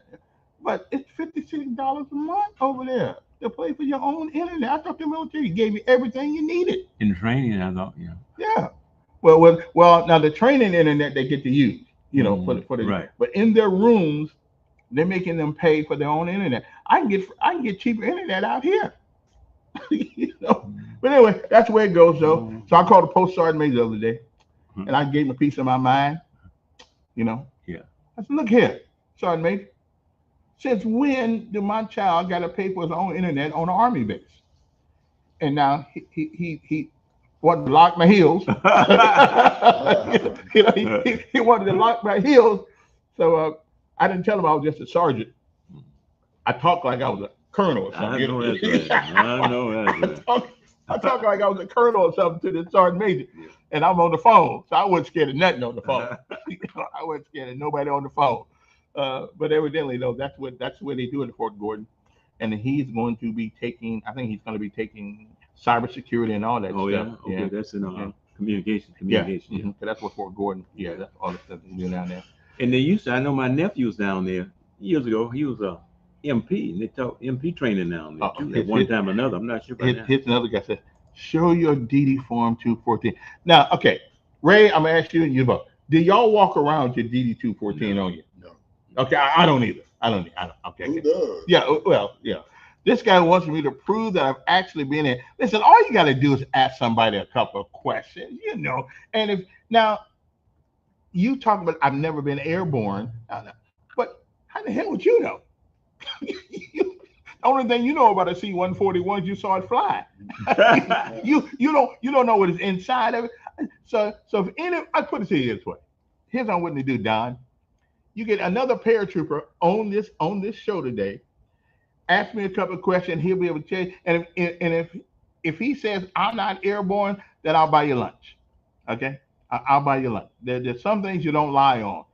But it's $56 a month over there to pay for your own internet. I thought the military gave you everything you needed. In the training, I thought, yeah. Yeah. Well. Now the training internet they get to use, you know, for the right. But in their rooms, they're making them pay for their own internet. I can get cheaper internet out here. You know. But anyway, that's where it goes though. So I called the post sergeant major the other day, and I gave him a piece of my mind. You know. Yeah. I said, look here, sergeant major. Since when did my child got to pay for his own internet on an army base? And now he wanted to lock my heels. You know, he wanted to lock my heels. So I didn't tell him I was just a sergeant. I talked like I was a colonel or something. I know that's right. I know that's right. I talked like I was a colonel or something to the sergeant major, and I'm on the phone, so I wasn't scared of nothing on the phone. I wasn't scared of nobody on the phone. But evidently, though, that's what they do in Fort Gordon, and he's going to be taking. I think he's going to be taking cybersecurity and all that Oh, stuff. yeah. Okay, that's in Yeah. communication. Yeah, Yeah. mhm. So that's what Fort Gordon. Yeah, that's all the stuff they do down there. And they used to, I know my nephew was down there years ago. He was a MP, and they taught MP training down there too, at one time or another. I'm not sure about that. Here's another guy said, show your DD Form 214. Now, okay, Ray, I'm gonna ask you and you both. Do y'all walk around with your DD 214 on you? No. Okay, I don't either. I don't. Okay. Who does? Yeah, well, yeah. This guy wants me to prove that I've actually been in. Listen, all you got to do is ask somebody a couple of questions, you know. And if now you talk about I've never been airborne, but how the hell would you know? The only thing you know about a C-141 is you saw it fly. you don't know what is inside of it. So if any, I put it to you this way. Here's what they do, Don. You get another paratrooper on this show today. Ask me a couple of questions. He'll be able to tell you. And if he says I'm not airborne, then I'll buy you lunch. Okay, I'll buy you lunch. There's some things you don't lie on.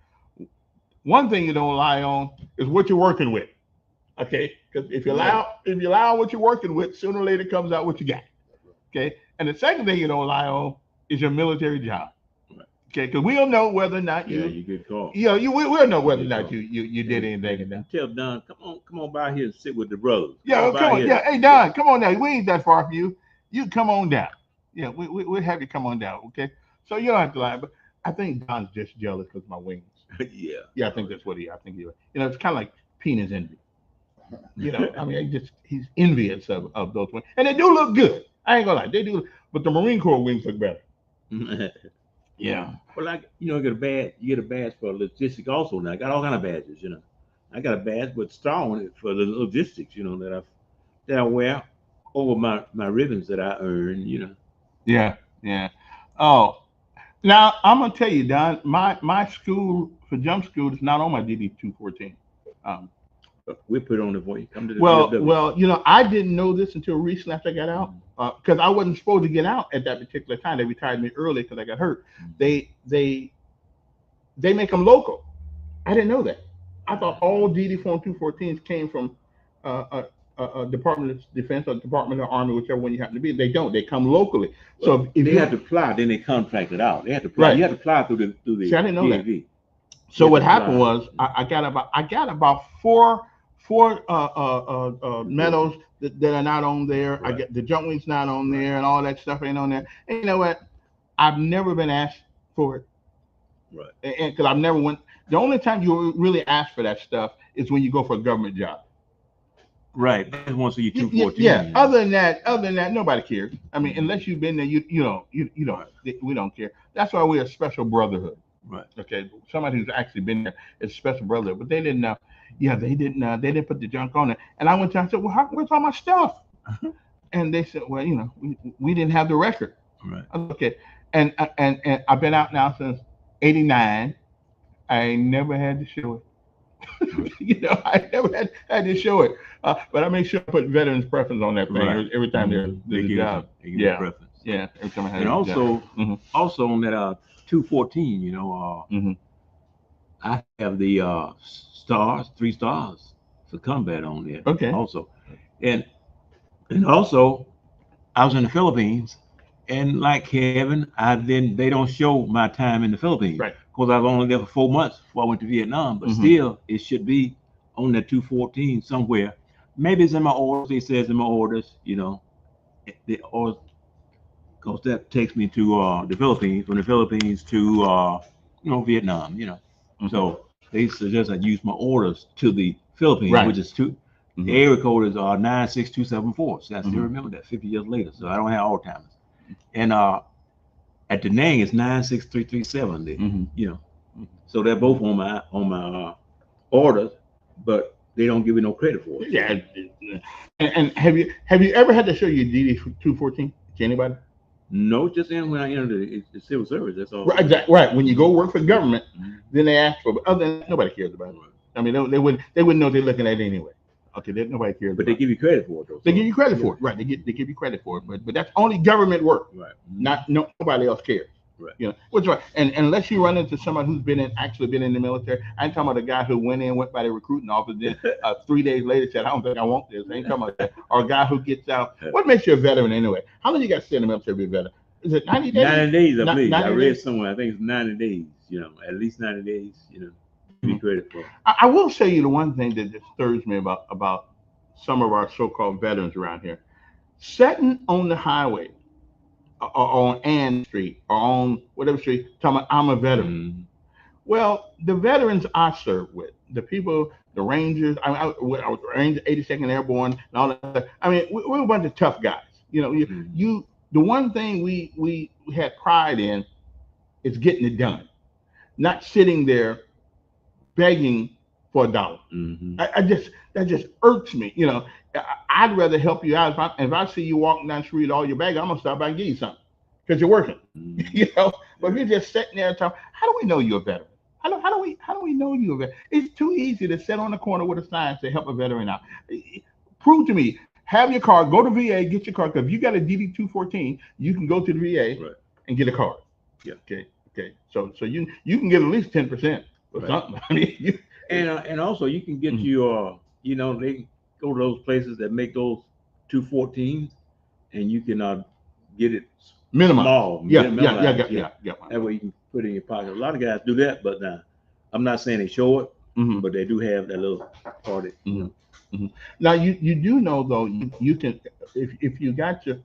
One thing you don't lie on is what you're working with. Okay, because if you lie on what you're working with, sooner or later comes out what you got. Okay, and the second thing you don't lie on is your military job. Okay, because we'll know whether or not you get called. Yeah, we'll know whether or not you did anything in that. Tell Don, come on by here and sit with the brothers. Yeah, come on. Yeah, hey Don, come on down. We ain't that far from you. You come on down. Yeah, we'll have you come on down. Okay, so you don't have to lie. But I think Don's just jealous because my wings. Yeah, I think that's what I think he. You know, it's kind of like penis envy. You know, I mean, he's envious of those wings, and they do look good. I ain't gonna lie, they do. But the Marine Corps wings look better. Yeah. Well, you get a badge for logistics also now. I got all kind of badges, you know. I got a badge with star on it for the logistics, you know, that I wear over my ribbons that I earn, you know. Yeah. Oh, now I'm gonna tell you, Don, my school for jump school is not on my DD 214. We put it on the for you. Come to the well, you know, I didn't know this until recently after I got out, because I wasn't supposed to get out at that particular time. They retired me early because I got hurt. They make them local. I didn't know that. I thought all DD Form 214s came from Department of Defense or Department of Army, whichever one you happen to be. They don't. They come locally. So if they have to apply, then they contract it out. They have to apply. Right. You have to apply through the. See, I didn't know DAV. that. So what happened was I got about four medals that are not on there. Right. I get the jump wings not on there, and all that stuff ain't on there. And you know what? I've never been asked for it. Right. And because I've never went. The only time you really ask for that stuff is when you go for a government job. Right. That's once a year 214. Yeah. Other than that, nobody cares. I mean, unless you've been there, you don't. We don't care. That's why we're a special brotherhood. Right. Okay. Somebody who's actually been there is a special brotherhood, but they didn't. They didn't put the junk on it. And I went to. I said, well, where's all my stuff? And they said, well, we didn't have the record. Right. Okay. And I've been out now since '89. I never had to show it. I never had to show it. But I make sure I put veterans preference on that thing every time there's a job. Preference. Yeah. Every time I had And a job. Mhm. also on that 214, you know, Mhm. I have the stars, 3 stars for combat on there. Okay. Also, and also I was in the Philippines, and like Kevin, they don't show my time in the Philippines Right. because I was only there for 4 months before I went to Vietnam. But Mhm. still, it should be on that 214 somewhere. Maybe it's in my orders. It says in my orders, you know, or because that takes me to the Philippines, from the Philippines to Vietnam. Mhm. So they suggest I use my orders to the Philippines, Right. which is Mhm. area code is 96274. So I still Mhm. remember that 50 years later. So I don't have all timers. And at Da Nang it's 96337. Mhm. So they're both on my orders, but they don't give me no credit for it. Yeah. And have you ever had to show your DD 214 to anybody? No, just when I entered the civil service. That's all. Right. Exactly. Right. When you go work for government, Mhm. then they ask for. But other than that, nobody cares about it. I mean, they wouldn't know they're looking at it anyway. Okay. Nobody cares. But they give you credit for it, though. They so- give you credit Yeah. for it. Right. They give you credit for it. But that's only government work. Right. Nobody else cares. Right. You know, which right. And unless you run into somebody who's actually been in the military, I ain't talking about a guy who went by the recruiting office, then 3 days later said, I don't think I want this. I ain't talking about that. Or a guy who gets out. What makes you a veteran anyway? How long you got to stay in the military to be a veteran? Is it 90 days? 90 days, I Not- believe. 90 I read days? somewhere. I think it's 90 days. At least 90 days. Give you credit for it. I will say you the one thing that disturbs me about some of our so-called veterans around here. Sitting on the highway or on Ann Street or on whatever street, talking about I'm a veteran. Mhm. Well, the veterans I served with, the people, the Rangers, I was Ranger 82nd Airborne and all that. I mean, we're a bunch of tough guys. Mhm. The one thing we had pride in is getting it done, not sitting there begging for $1. Mhm. That just irks me. I'd rather help you out. If I see you walking down the street with all your bags, I'm gonna stop by and give you something because you're working. Mhm. But if you're just sitting there talking, how do we know you're a veteran? How do we know you're a veteran? It's too easy to sit on the corner with a sign to help a veteran out. Prove to me. Have your card. Go to VA. Get your card. Because if you got a DD 214, you can go to the VA Right. and get a card. Yeah. Okay. So you can get at least 10% or Right. something. I mean, And also you can get Mhm. your, they go to those places that make those 214s, and you can get it minimum. small. Yeah. minimized, Yeah. That way you can put it in your pocket. A lot of guys do that, but I'm not saying they show it, Mhm. but they do have that little party. Mhm. Now you do know though you can if you got your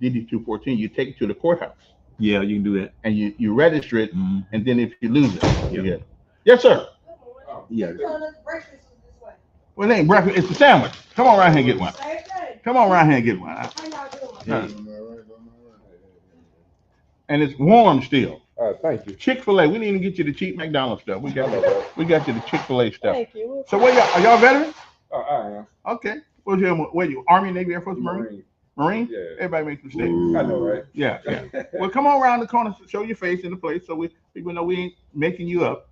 DD 214, you take it to the courthouse Yeah, you can do that. and you register it, Mhm. and then if you lose it, you Yeah. get it. Yes, sir. Yeah. Well, it ain't breakfast. It's a sandwich. Come on around here and get one. Come on around here and get one. Yeah. And it's warm still. Thank you. Chick-fil-A. We didn't even get you the cheap McDonald's stuff. We got you the Chick-fil-A stuff. Thank you. So are y'all veterans? I am. Okay. Where you? Army, Navy, Air Force, Marine? Marine? Yeah. Everybody makes mistakes. Ooh. I know, right? Yeah. Well, come on around the corner, show your face in the place, so people know we ain't making you up.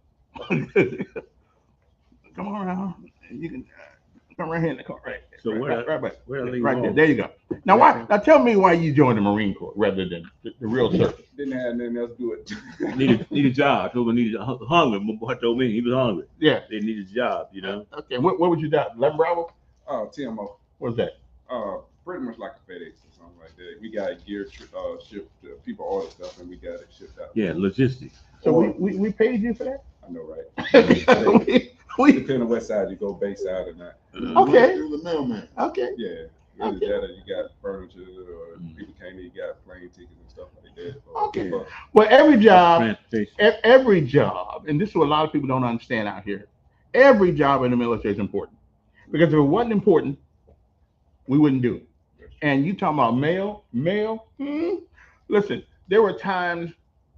Come on around. You can come right here in the car, right? So right, right leave there. There you go. Now, now tell me why you joined the Marine Corps rather than the real service. Didn't have nothing else to do it. Need a job. Told me hungry. My boy told me he was hungry. Yeah. They need a job. Okay. What would you do? 11 Bravo? TMO. What's that? Pretty much like a FedEx or something like that. We got gear shipped. People order stuff and we got it shipped out. Yeah, logistics. So we paid you for that? I know, right? we Depending on what side you go, base side or not. Okay. It was the mailman. Okay. Yeah. Really Okay. that or you got furniture or people came in, you got plane tickets and stuff like that. Okay. Well, every job, Transportation. every job, and this is what a lot of people don't understand out here. Every job in the military is important because if it wasn't important, we wouldn't do it. And you talking about mail? Listen, there were times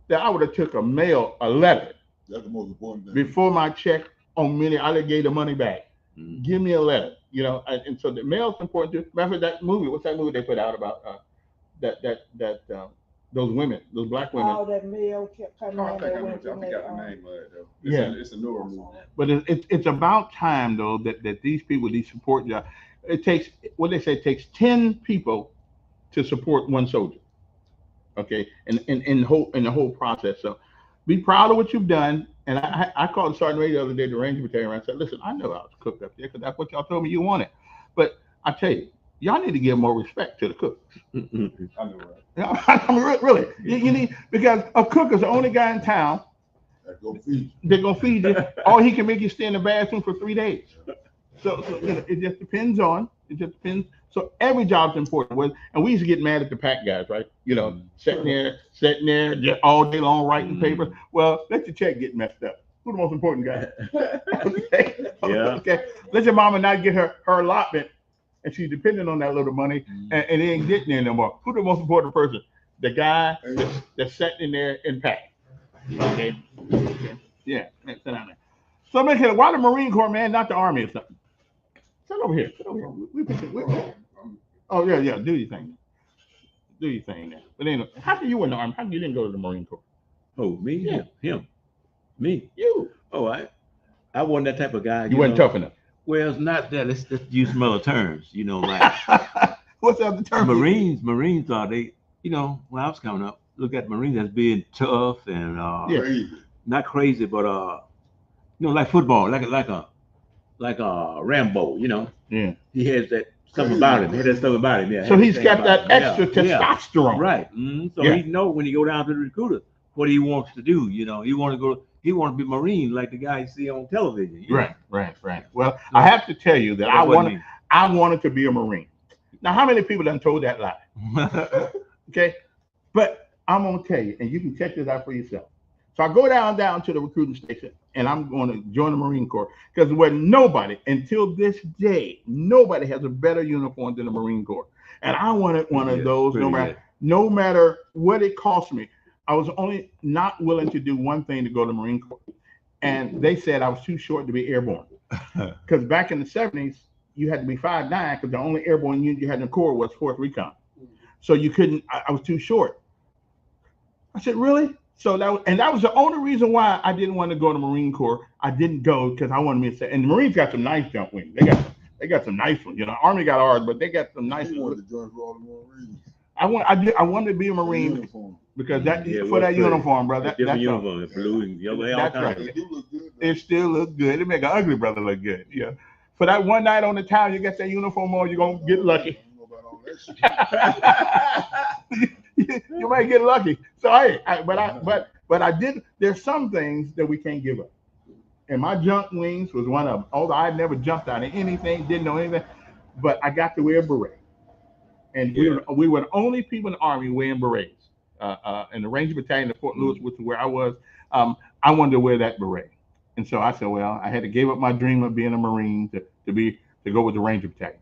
that I would have took a letter That's the most important thing. before my check on many. I gave the money back. Mhm. Give me a letter, and so the mail's important too. Remember that movie? What's that movie they put out about those women, those black women? All that mail kept coming Oh, I in. think They I went forgot to the make, name of it though. Yeah. It's a newer movie. But it's about time though that these people, these support jobs, it takes what they say. It takes 10 people to support one soldier. Okay, in the whole process. So be proud of what you've done. And I called Sergeant Ray the other day, the Ranger Battalion, and I said, listen, I know I was a cook up there because that's what y'all told me you wanted. But I tell you, y'all need to give more respect to the cooks. I know, right? I mean, really, you need, because a cook is the only guy in town I go feed. they're gonna feed you, or he can make you stay in the bathroom for 3 days. So it just depends on. It just depends. So every job's important. And we used to get mad at the pack guys, right? Sitting there just all day long writing papers. Well, let your check get messed up. Who's the most important guy? Okay. Yeah. Okay. Let your mama not get her allotment, and she's depending on that little money, and it ain't getting there no more. Who's the most important person? The guy that's sitting in there and pack. Okay. Yeah. Sit down there. So I'm making why the Marine Corps, man, not the Army or something. Sit over here. Oh yeah. Do your thing. Do your thing now. But anyway, how come you were in the Army? How come you didn't go to the Marine Corps? Oh, me? Yeah. Him. Me. You. Oh, I wasn't that type of guy. You wasn't tough enough. Well, it's not that. Let's use some other terms. Like What's the other term? Marines are they? When I was coming up, look at Marines as being tough and not crazy, but like football, like a Rambo. Yeah. He has that stuff about him. He had that stuff about him. Yeah. So he's got that extra testosterone. Right. So he know when he go down to the recruiter what he wants to do. He want to go. He want to be Marine like the guy you see on television. Right. Well, I have to tell you that I wanted to be a Marine. Now, how many people done told that lie? Okay, but I'm gonna tell you, and you can check this out for yourself. So I go down to the recruiting station, and I'm going to join the Marine Corps because nobody, until this day, nobody has a better uniform than the Marine Corps, and I wanted one of those. No matter what it cost me, I was only not willing to do one thing to go to the Marine Corps, and they said I was too short to be airborne. Because back in the 70s, you had to be 5'9", because the only airborne unit you had in the Corps was 4th Recon. So you couldn't. I was too short. I said, really? So that was the only reason why I didn't want to go to the Marine Corps. I didn't go because I wanted me to say. And the Marines got some nice jump wings. They got some nice ones. Army got ours, but they got some nice ones. I wanted to be a Marine because for that uniform, brother. Different uniform, blue and yellow. That's right. It still looks good. It make an ugly brother look good. Yeah. For that one night on the town, you get that uniform on, you're gonna get lucky. You might get lucky. So but I did. There's some things that we can't give up. And my jump wings was one of them. Although I never jumped out of anything, didn't know anything, but I got to wear a beret. And we were the only people in the Army wearing berets. In the Ranger Battalion in Fort Lewis, which is where I was, I wanted to wear that beret. And so I said, well, I had to give up my dream of being a Marine to go with the Ranger Battalion.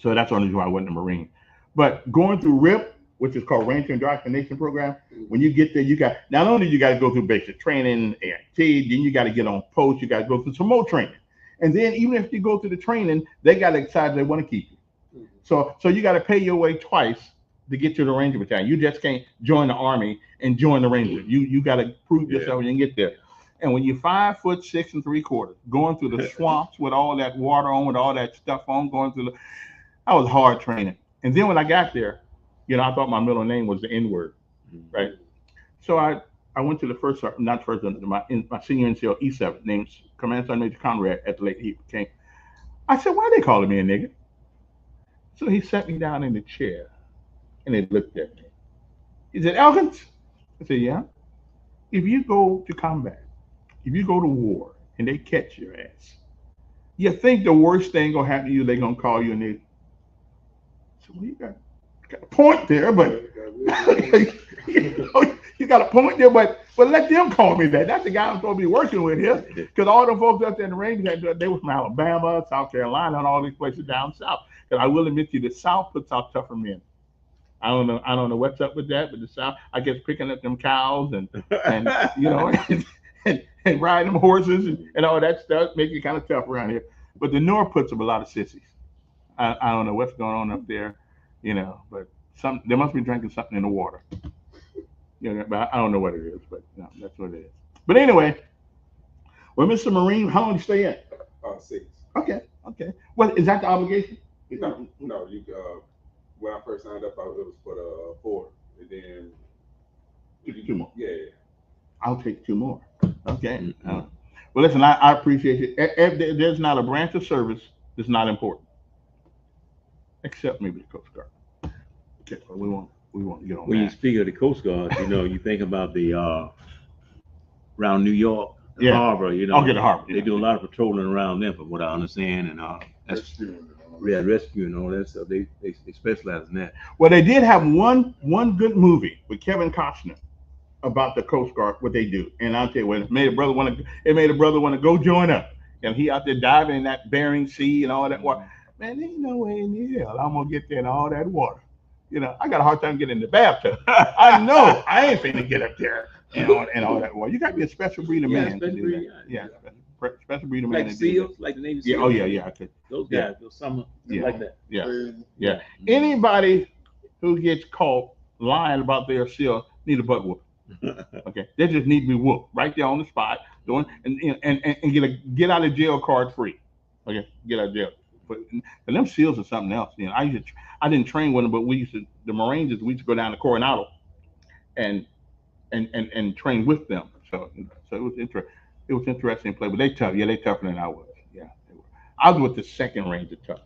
So that's the only reason why I wasn't a Marine. But going through RIP, which is called Ranger Indoctrination Program, when you get there, you got not only you got to go through basic training, AIT, then you got to get on post, you got to go through some more training. And then even if you go through the training, they got to decide they want to keep you. So you got to pay your way twice to get to the Ranger Battalion. You just can't join the Army and join the Ranger. You got to prove yourself when you get there. And when you're 5'6 3/4, going through the swamps with all that water on, with all that stuff on, that was hard training. And then when I got there, I thought my middle name was the N-word, right? So I went to my senior NCO E7, named Command Sergeant Major Conrad at the late he came. I said, why are they calling me a nigga? So he sat me down in the chair and they looked at me. He said, Elkins? I said, yeah. If you go to combat, if you go to war and they catch your ass, you think the worst thing gonna happen to you, they gonna call you a nigga? So well, you got a point there, but you got a point there, but let them call me that. That's the guy I'm supposed to be working with here. Because all the folks up there in the range, they were from Alabama, South Carolina, and all these places down south. Because I will admit to you, the South puts out tougher men. I don't know what's up with that, but the South, I guess picking up them cows and and riding them horses and all that stuff make it kind of tough around here. But the North puts up a lot of sissies. I don't know what's going on up there, but they must be drinking something in the water. But I don't know what it is, but that's what it is. But anyway, well, Mr. Marine, how long did you stay in? 6. Okay, okay. Well, is that the obligation? No, no, you, when I first signed up, it was for the 4, and then. Two more. Yeah, I'll take 2 more. Okay. Mhm. Well, listen, I appreciate it. There's not a branch of service that's not important, except maybe the Coast Guard. Okay, but we won't get on When you that. speak of the Coast Guard, you think about the around New York, the Yeah. harbor. I'll get a harbor. They do a lot of patrolling around them, from what I understand, and that's Rescuing and all that. yeah, rescue and all that stuff. They specialize in that. Well, they did have one good movie with Kevin Costner about the Coast Guard, what they do, and I'll tell you what, it made a brother want to go join up, and he out there diving in that Bering Sea and all that water. Man, there ain't no way in the hell I'm gonna get there in all that water. I got a hard time getting in the bathtub. I know I ain't finna get up there and all that water. You got to be a special breed of man to special do breed, that. Yeah, special breed of man Like to do that. SEALs, like the Navy Yeah. SEALs. Oh yeah. I could. Those Yeah. guys, those some Yeah. like that. Yeah. Crazy. Yeah. Anybody who gets caught lying about their SEAL need a butt whoop. Okay, they just need to be whooped right there on the spot, doing and get out of jail card free. Okay, get out of jail. But them SEALs are something else. I didn't train with them, but the Marines we used to go down to Coronado and train with them. So it was interesting. It was interesting to play, but they tough. Yeah, they tougher than I was. Yeah, they were. I was with the second Ranger tough.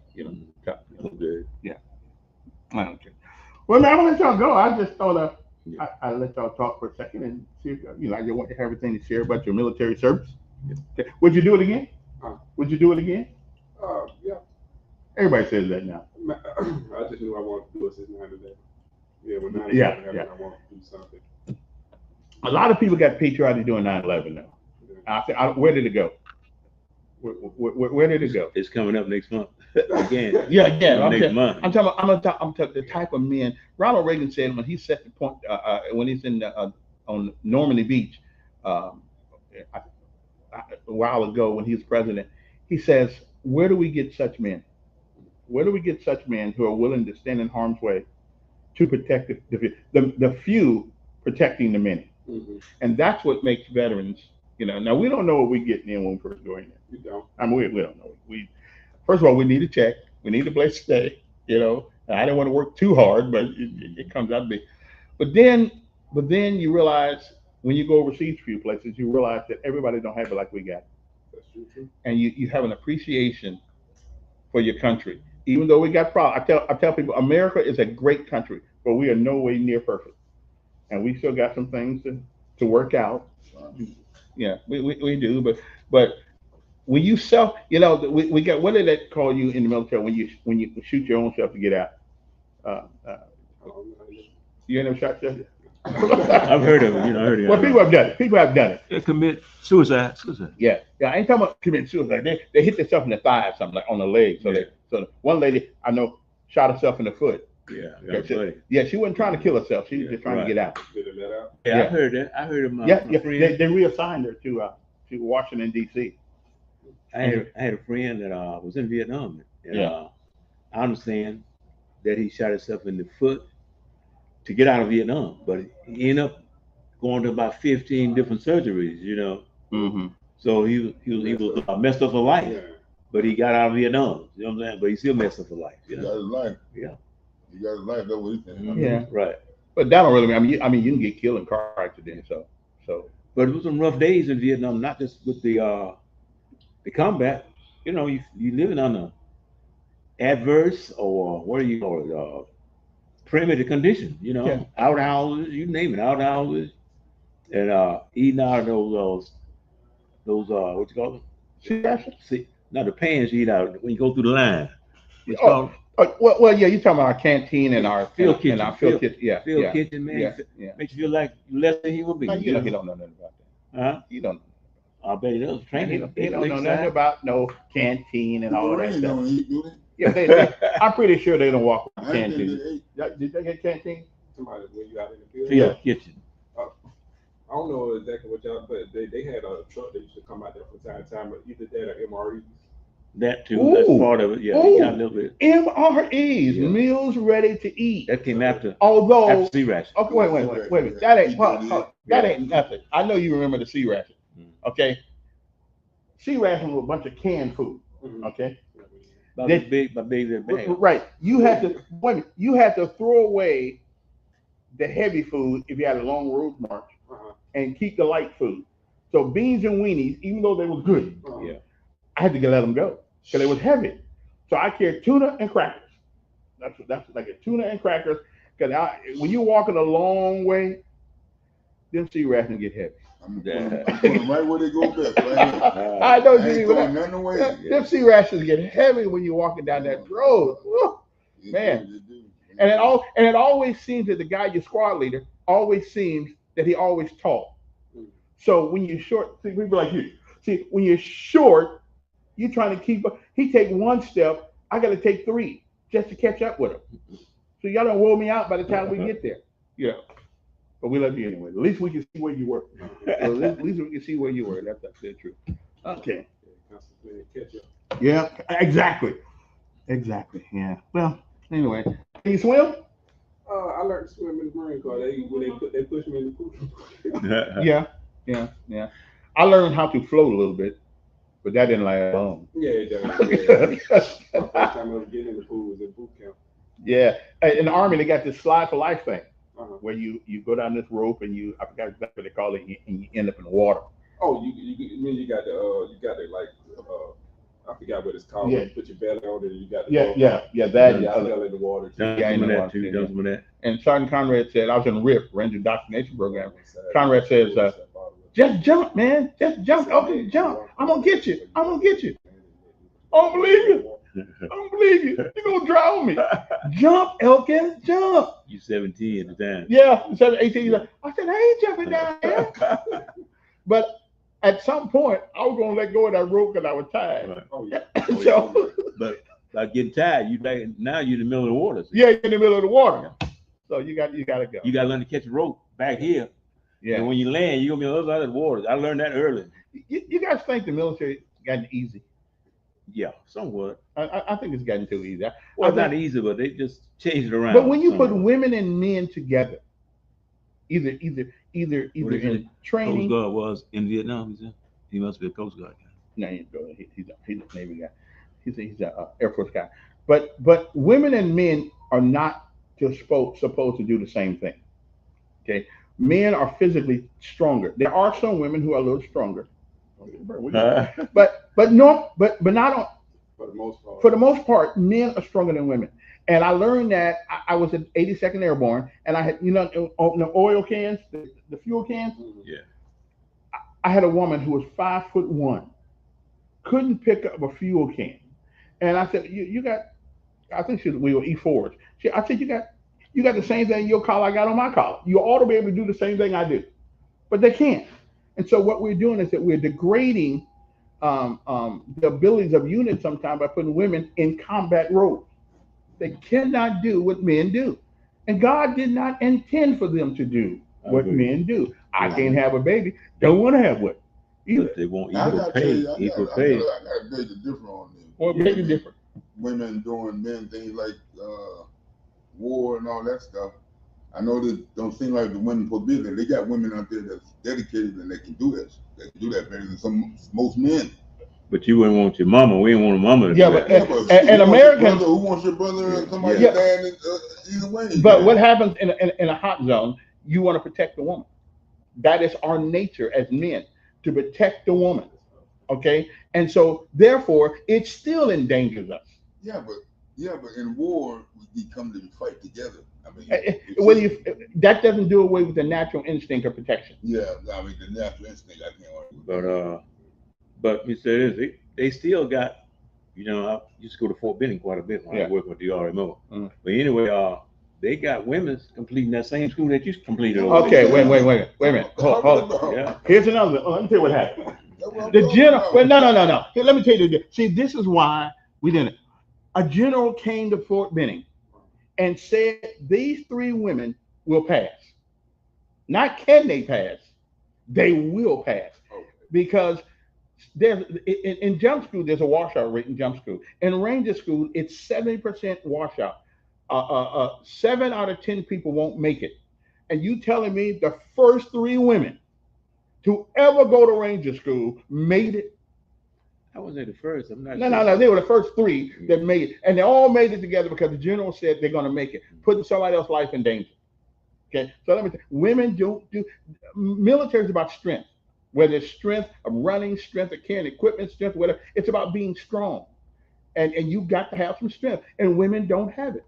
Tough. Okay. I don't care. Well, man, I'm gonna let y'all go. I just thought I let y'all talk for a second and see if I just want to have everything to share about your military service. Okay. Would you do it again? Would you do it again? yeah. Everybody says that now. I just knew I wanted to do it since 9/11. Yeah, when 9/11 Yeah, happened, yeah. I wanted to do something. A lot of people got patriotic doing 9/11 now. I said, where did it go? Where did it go? It's coming up next month again. Yeah. Next month. I'm talking the type of men. Ronald Reagan said when he set the point when he's in on Normandy Beach a while ago when he was president, he says, "Where do we get such men? Where do we get such men who are willing to stand in harm's way to protect the few protecting the many?" Mm-hmm. And that's what makes veterans. Now we don't know what we're getting in when we first go in there. You don't. I mean, we don't know. First of all, we need a check. We need a place to stay. And I don't want to work too hard, but it comes out to be. But then you realize when you go overseas a few places, you realize that everybody don't have it like we got. That's true. And you have an appreciation for your country, even though we got problems. I tell people, America is a great country, but we are no way near perfect, and we still got some things to work out. Yeah, we do, but when you we got, what did that call you in the military when you shoot your own self to get out? You ain't never shot yourself? I've heard of it. I heard of it. Well, people have done it. They commit suicide. Yeah. I ain't talking about committing suicide. They hit themselves in the thigh or something, like on the leg. So one lady I know shot herself in the foot. Yeah. Yeah, she wasn't trying to kill herself. She was just trying to get out. Did it let out? Yeah, Yeah. I heard that. I heard of my friend. They reassigned her to Washington D.C. I had a friend that was in Vietnam. And, Yeah. I understand that he shot himself in the foot to get out of Vietnam, but he ended up going to about 15 different surgeries. Mm-hmm. So he was messed up for life, Yeah. but he got out of Vietnam. You know what I'm saying? But he still messed up for life. He got his life. Yeah. He got his life. That's what he said. Mhm. Yeah. Right. But that don't really mean. I mean, you can get killed in car accidents. So. But it was some rough days in Vietnam, not just with the combat. You living under adverse, or what do you call it, primitive conditions. Yeah. Outhouses, you name it, outhouses, and eating out of those what you call them? See, not the pans you eat out when you go through the line. It's called Well, yeah, you're talking about our canteen and our field and kitchen. our field kitchen. Yeah. field Yeah. kitchen, man. Yeah. Makes you feel like less than he would be. No, you don't know nothing about that. Huh? You don't. I bet he does. You Training. don't know nothing about no canteen and all that Marines stuff. don't eat, do they? Yeah, I'm pretty sure they don't walk with I think canteen. they ate. Did they get canteen? Somebody when you out in the field. Field kitchen. I don't know exactly what y'all, but they had a truck that used to come out there from time to time, but either that or MREs. That too. That's Ooh. part of it. Yeah, Ooh. he got a little bit. MREs, Yeah. meals ready to eat. That came after Although, C ration. okay, wait a minute. That ain't nothing. I know you remember the C ration. Mm. Okay, C ration was a bunch of canned food. Okay. About They- this big, my baby bag. Right. You had to wait a minute, you had to throw away the heavy food if you had a long road march and keep the light food. So beans and weenies, even though they were good, Yeah. I had to let them go because it was heavy. So I carried tuna and crackers. That's like a tuna and crackers. Because when you're walking a long way, them sea rations get heavy. I'm Yeah. putting them right where they go best. Right here. I know I you ain't mean throwing that. nothing away. Them sea rations get heavy when you're walking down that road. Woo. They Man. do, they do. And it always seems that the guy, your squad leader, always seems that he always tall. So when you're short, see, people like you. See, when you're short, you're trying to keep up. He take one step, I got to take three just to catch up with him. So y'all don't roll me out by the time we get there. You know. But we love you anyway. At least we can see where you were. So at least we can see where you were. That's the truth. Okay. Yeah, exactly. Exactly. Yeah. Well, anyway. Can you swim? I learned to swim in the Marine Corps. They pushed me in the pool. Yeah. Yeah. I learned how to float a little bit, but that didn't last long. Yeah, it does. My first time I was getting in the pool was at boot camp. Yeah. In the Army, they got this slide for life thing Uh-huh. where you go down this rope and I forgot exactly what they call it, and you end up in the water. Oh, you got the like I forgot what it's called. Yeah. You put your belly on it and you got the Yeah. That. Yeah, And I fell in the water too. Done Yeah, I some of know that what too. I'm Done saying. some of that. And Sergeant Conrad said, I was in RIP, Ranger Indoctrination Program. Conrad says, just jump, man. Just jump. Okay, jump. I'm going to get you. I'm going to get you. I don't believe you. I don't believe you. You're going to drown me. Jump, Elkins, jump. You 17 at the time. Yeah, 18. He's like, I said, I ain't jumping down there. But at some point, I was going to let go of that rope because I was tired. Right. Oh yeah. So, But by getting tired, now you're in the middle of the water. yeah, you're in the middle of the water. So you got to go. You got to learn to catch a rope back here. Yeah. And when you land, you're going to be on the other side of the water. I learned that early. You guys think the military gotten easy? Yeah, somewhat. I think it's gotten too easy. Well, I not think- easy, but they just changed it around. But when you put somewhat. women and men together, either What is in it? training. Coast Guard was in Vietnam, he said. He must be a Coast Guard guy. No, he's a Navy guy. He's a Air Force guy. But women and men are not just supposed to do the same thing. Okay, men are physically stronger. There are some women who are a little stronger, but not on. For the most part. For the most part, men are stronger than women. And I learned that I was in 82nd Airborne, and I had, the oil cans, the fuel cans. Yeah. I had a woman who was 5'1", couldn't pick up a fuel can. And I said, you got, I think we were E4s. I said, you got the same thing in your collar I got on my collar. You ought to be able to do the same thing I do. But they can't. And so what we're doing is that we're degrading the abilities of units sometimes by putting women in combat roles. They cannot do what men do. And God did not intend for them to do what men do. I can't have a baby. Don't want to have one. Either. But they want I equal gotta tell you, pay. Equal pay. I gotta beg to differ on this. Or maybe different. Women doing men things like war and all that stuff. I know that don't seem like the women for business. They got women out there that's dedicated and they can do this. They can do that better than most men. But you wouldn't want your mama. We didn't want a mama to Yeah, do but- that. And Americans- who wants your brother or somebody Yeah. dying either way? But what happens in a hot zone, you want to protect the woman. That is our nature as men, to protect the woman. Okay? And so therefore it still endangers us. Yeah, but in war we come to fight together. I mean, That doesn't do away with the natural instinct of protection. yeah, I mean the natural instinct. I can't argue with But you say this, they still got, I used to go to Fort Benning quite a bit when I was working with the RMO. Mhm. But anyway, they got women completing that same school that you completed. Okay, there. wait a minute. Hold on. Yeah. Here's another one. Let me tell you what happened. That's what I'm The talking general, about. well, no. Here, let me tell you. See, this is why we didn't. A general came to Fort Benning and said these three women will pass. Not can they pass, they will pass. Because there's in jump school, there's a washout rate in jump school. In Ranger school, it's 70% washout. 7 out of 10 people won't make it. And you telling me the first three women to ever go to Ranger school made it? I was at the first. I'm not. No. They were the first three that made it, and they all made it together because the general said they're going to make it, putting somebody else's life in danger. Okay, so let me tell you, women do military is about strength, whether it's strength of running, strength of carrying equipment, strength, whatever. It's about being strong, and you've got to have some strength, and women don't have it.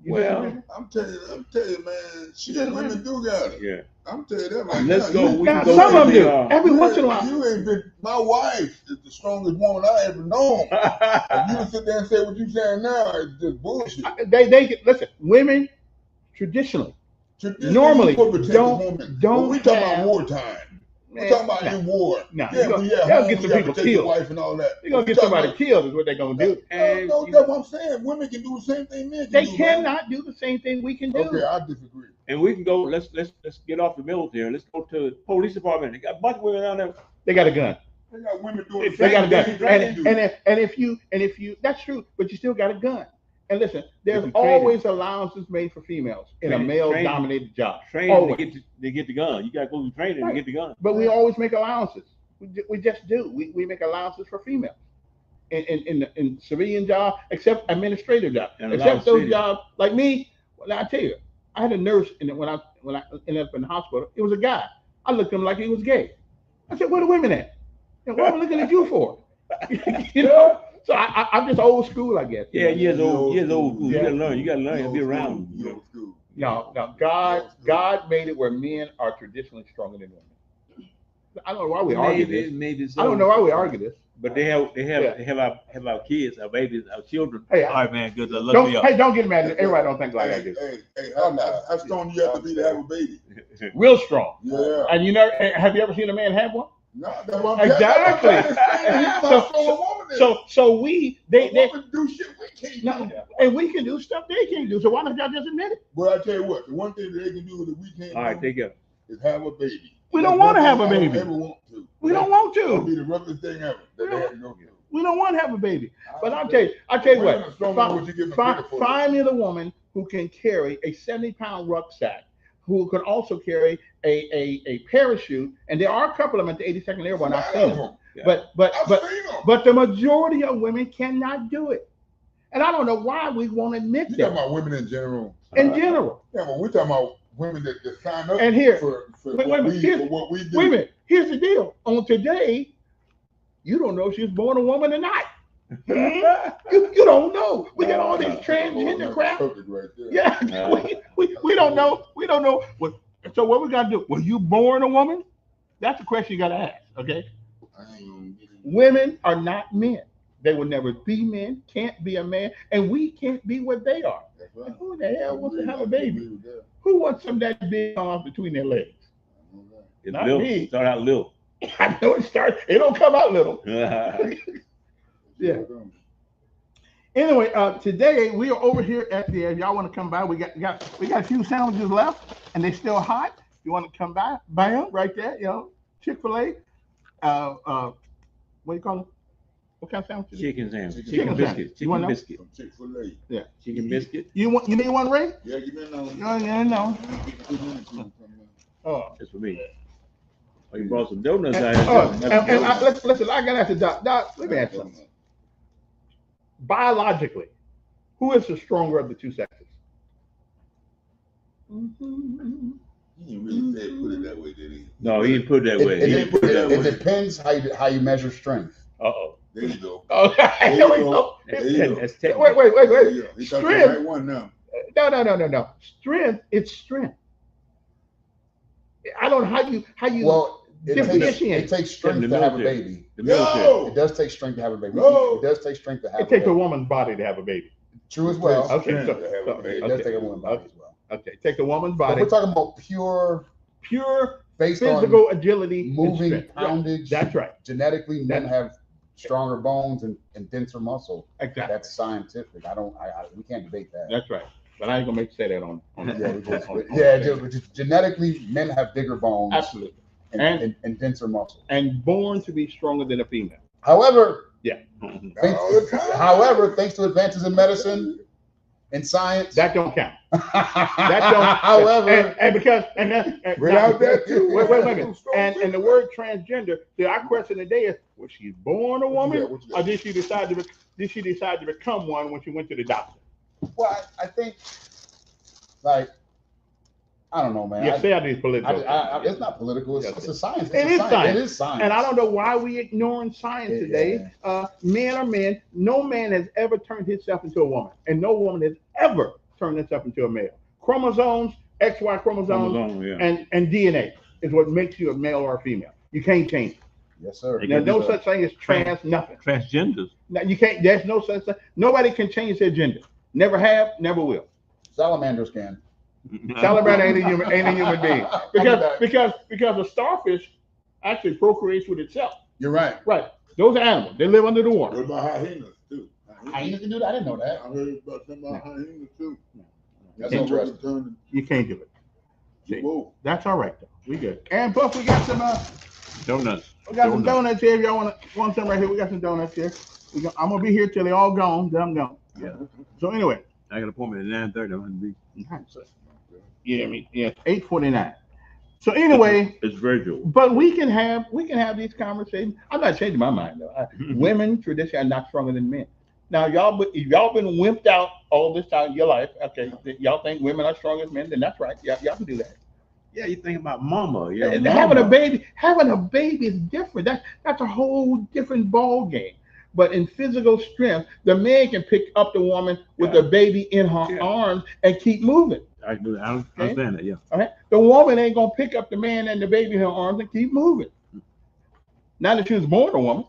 Well, I'm telling you, man, shit, women do got it. Yeah. I'm telling you that right Let's now. go. You- We Now, can go some to of them do. the, Every once in a while, You ain't been. My wife is the strongest woman I ever known. If you to sit there and say what you saying now, it's just bullshit. they listen. Women traditionally Traditionally, normally you supposed to protect don't- the woman. don't But we talking have- about wartime. We're man, talking about nah. in war. Nah, Yeah, you when gonna- you're at they'll home, get you some gotta people protect your killed. wife and all that. They're gonna We get talking somebody about- killed is what they're gonna do. And No, you that's know, what I'm saying. Women can do the same thing men can They do. man. cannot do the same thing we can do. Okay, I disagree. and we can go. Let's get off the military. Let's go to the police department. They got a bunch of women down there. They got a gun. They got women doing the They got a same gun. thing men do. And if you that's true, but you still got a gun. And listen, there's It's a training. always allowances made for females in a Training. male-dominated job. Training Always. to get the gun. You got to go through training Right. to get the gun. But we always make allowances. We just do. We make allowances for females in civilian job, except administrative job, And a lot except of those cities. jobs like me. Well, I tell you, I had a nurse, and when I ended up in the hospital, it was a guy. I looked at him like he was gay. I said, "Where the women at? And what am I looking at you for?" You know. So I'm just old school, I guess. Yeah, years old. Yeah. You gotta learn. You gotta learn to be around. You old school. No, God made it where men are traditionally stronger than women. I don't know why we argue this. Maybe so. I don't know why we argue this. But they have our kids, our babies, our children. Hey, All right, man. Good. Look me up. don't get mad. Everybody don't think like I Hey, do. hey, how strong you have to be to have a baby? Real strong. Yeah. And have you ever seen a man have one? No, that's what I'm Exactly. So So they women do shit we can't no, do. and we can do stuff they can't do. So why don't y'all just admit it? But I tell you what, the one thing that they can do that we can't All right, do take care. is have a baby. We don't That's want to one have a thing I baby. don't ever want to. We don't want That'll to. be the roughest thing ever that they have to go through. We don't want to have a baby. But I'll tell you Women are what. stronger than what you give them credit for. Find me the woman who can carry a 70-pound rucksack, who can also carry a parachute. And there are a couple of them at the 82nd Airborne. I've seen them. Yeah. But I've seen them. But the majority of women cannot do it. And I don't know why we won't admit You talking that about women in general? in general. Yeah, but we're talking about women that sign up And here, for wait a what minute, here's- for what we do. Wait a minute. Here's the deal. On today, you don't know if she was born a woman or not. You don't know. We got all this transgender crap. Perfect right there. Yeah, we don't know. We don't know. So what we got to do? Were you born a woman? That's the question you got to ask, okay? I ain't gonna get it. Women are not men. They will never be men, can't be a man, and we can't be what they are. That's right. And who the hell wants to have a I baby? agree with that. Who wants some that big off between their legs? I know that. It's Not little. me. Start out little. I know it don't come out little. Yeah. Anyway, today we are over here at the. If y'all want to come by, we got a few sandwiches left, and they're still hot. If you want to come by, bam, right there, Chick-fil-A. What do you call it? What kind of sandwiches? Chicken sandwich. Chicken Chicken sandwich. biscuit. You Chicken want biscuit. From Chick-fil-A. Yeah. Chicken biscuit. You need one, Ray? Yeah, give me another. No. Oh. That's for me. Oh, you brought some donuts And, out here. listen, I gotta ask you, Doc. Doc, let me ask you something. Biologically, who is the stronger of the two sexes? You didn't really say it, put it that way, did he? No, he didn't put it that way. He didn't put it that It way. depends how you measure strength. Uh-oh. There you go. Okay, There here you we go. go. There you go. That's Wait, technical. wait. There you go. He got the Strength. right one now. No. Strength, it's strength. I don't know how you Well, differentiate. it takes strength The to have a military. baby. The military. Yo! It does take strength to have a baby. No. It does take strength to have It a takes a baby. woman's body to have a baby. True as well. Okay, Strength so- to have a so- baby. It does take a woman's body as well. Okay, take a woman's But body, we're talking about pure pure based physical on agility, and moving strength. Yeah, poundage. that's right. Genetically, men have stronger bones and denser muscle. Exactly. That's scientific. We can't debate that. That's right. But I ain't gonna make you say that on. Just genetically, men have bigger bones Absolutely. and denser muscle. And born to be stronger than a female. However, All the time. thanks to advances in medicine, in science. That don't count. However, and because and that Without that too. wait a minute. And the word transgender, our question today is: was she born a woman, or did she decide to become one when she went to the doctor? well, I think, like, I don't know, man. Yeah, say these political. It's not political. It's a science. It is science. It is science. And I don't know why we ignoring science today. Men are men. No man has ever turned himself into a woman, and no woman has ever turned herself into a male. Chromosomes, XY chromosomes, and DNA is what makes you a male or a female. You can't change it. Yes, sir. There's no such thing as trans nothing. Transgenders. Now, you can't. There's no such thing. Nobody can change their gender. Never have. Never will. Salamanders can. Salamander ain't a human being because a starfish actually procreates with itself. You're right. Right. Those are animals. They live under the What water. about hyenas too? Hyenas can do that. I didn't know that. I heard about some about hyenas too. That's interesting. You can't do it. See, Whoa. that's all right though. We good. And plus we got some Donuts. we got some donuts here. If y'all want some right here, we got some donuts here. I'm gonna be here till they all gone. Then I'm gone. Yeah. So anyway. I got an appointment at 9:30. I'm gonna be. Yeah, 8:49. So anyway, It's Virgil. but we can have these conversations. I'm not changing my mind though. Women traditionally are not stronger than men. Now y'all been wimped out all this time in your life. Okay, y'all think women are stronger than men? Then that's right. Y'all can do that. Yeah, you think about mama. Yeah, And having a baby is different. That's a whole different ball game. But in physical strength, the man can pick up the woman with the baby in her arms and keep moving. I do. I understand that. Yeah. All right. The woman ain't gonna pick up the man and the baby in her arms and keep moving. Now that she was born a woman.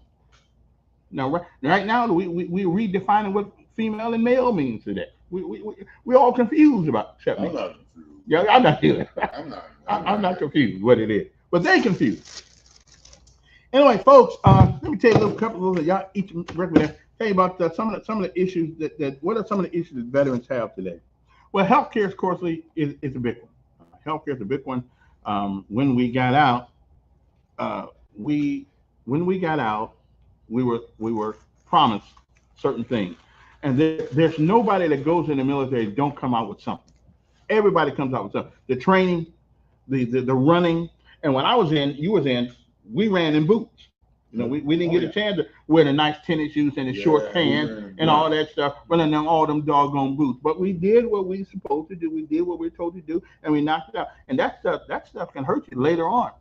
Now, right now, we redefining what female and male means today. We all confused about I'm not confused. Yeah, I'm not either. I'm not confused what it is, but they confused. Anyway, folks, let me tell you a couple of y'all each recommend. Tell you about some of the issues that what are some of the issues that veterans have today. Well, healthcare, of course, is a big one. Healthcare is a big one. When we got out, we were promised certain things, and there's nobody that goes in the military don't come out with something. Everybody comes out with something. The training, the running, and when I was in, you was in, we ran in boots. You know, we didn't get a chance to wear the nice tennis shoes and the short pants and all that stuff, running down all them doggone boots. But we did what we supposed to do. We did what we were told to do, and we knocked it out. And that stuff can hurt you later on.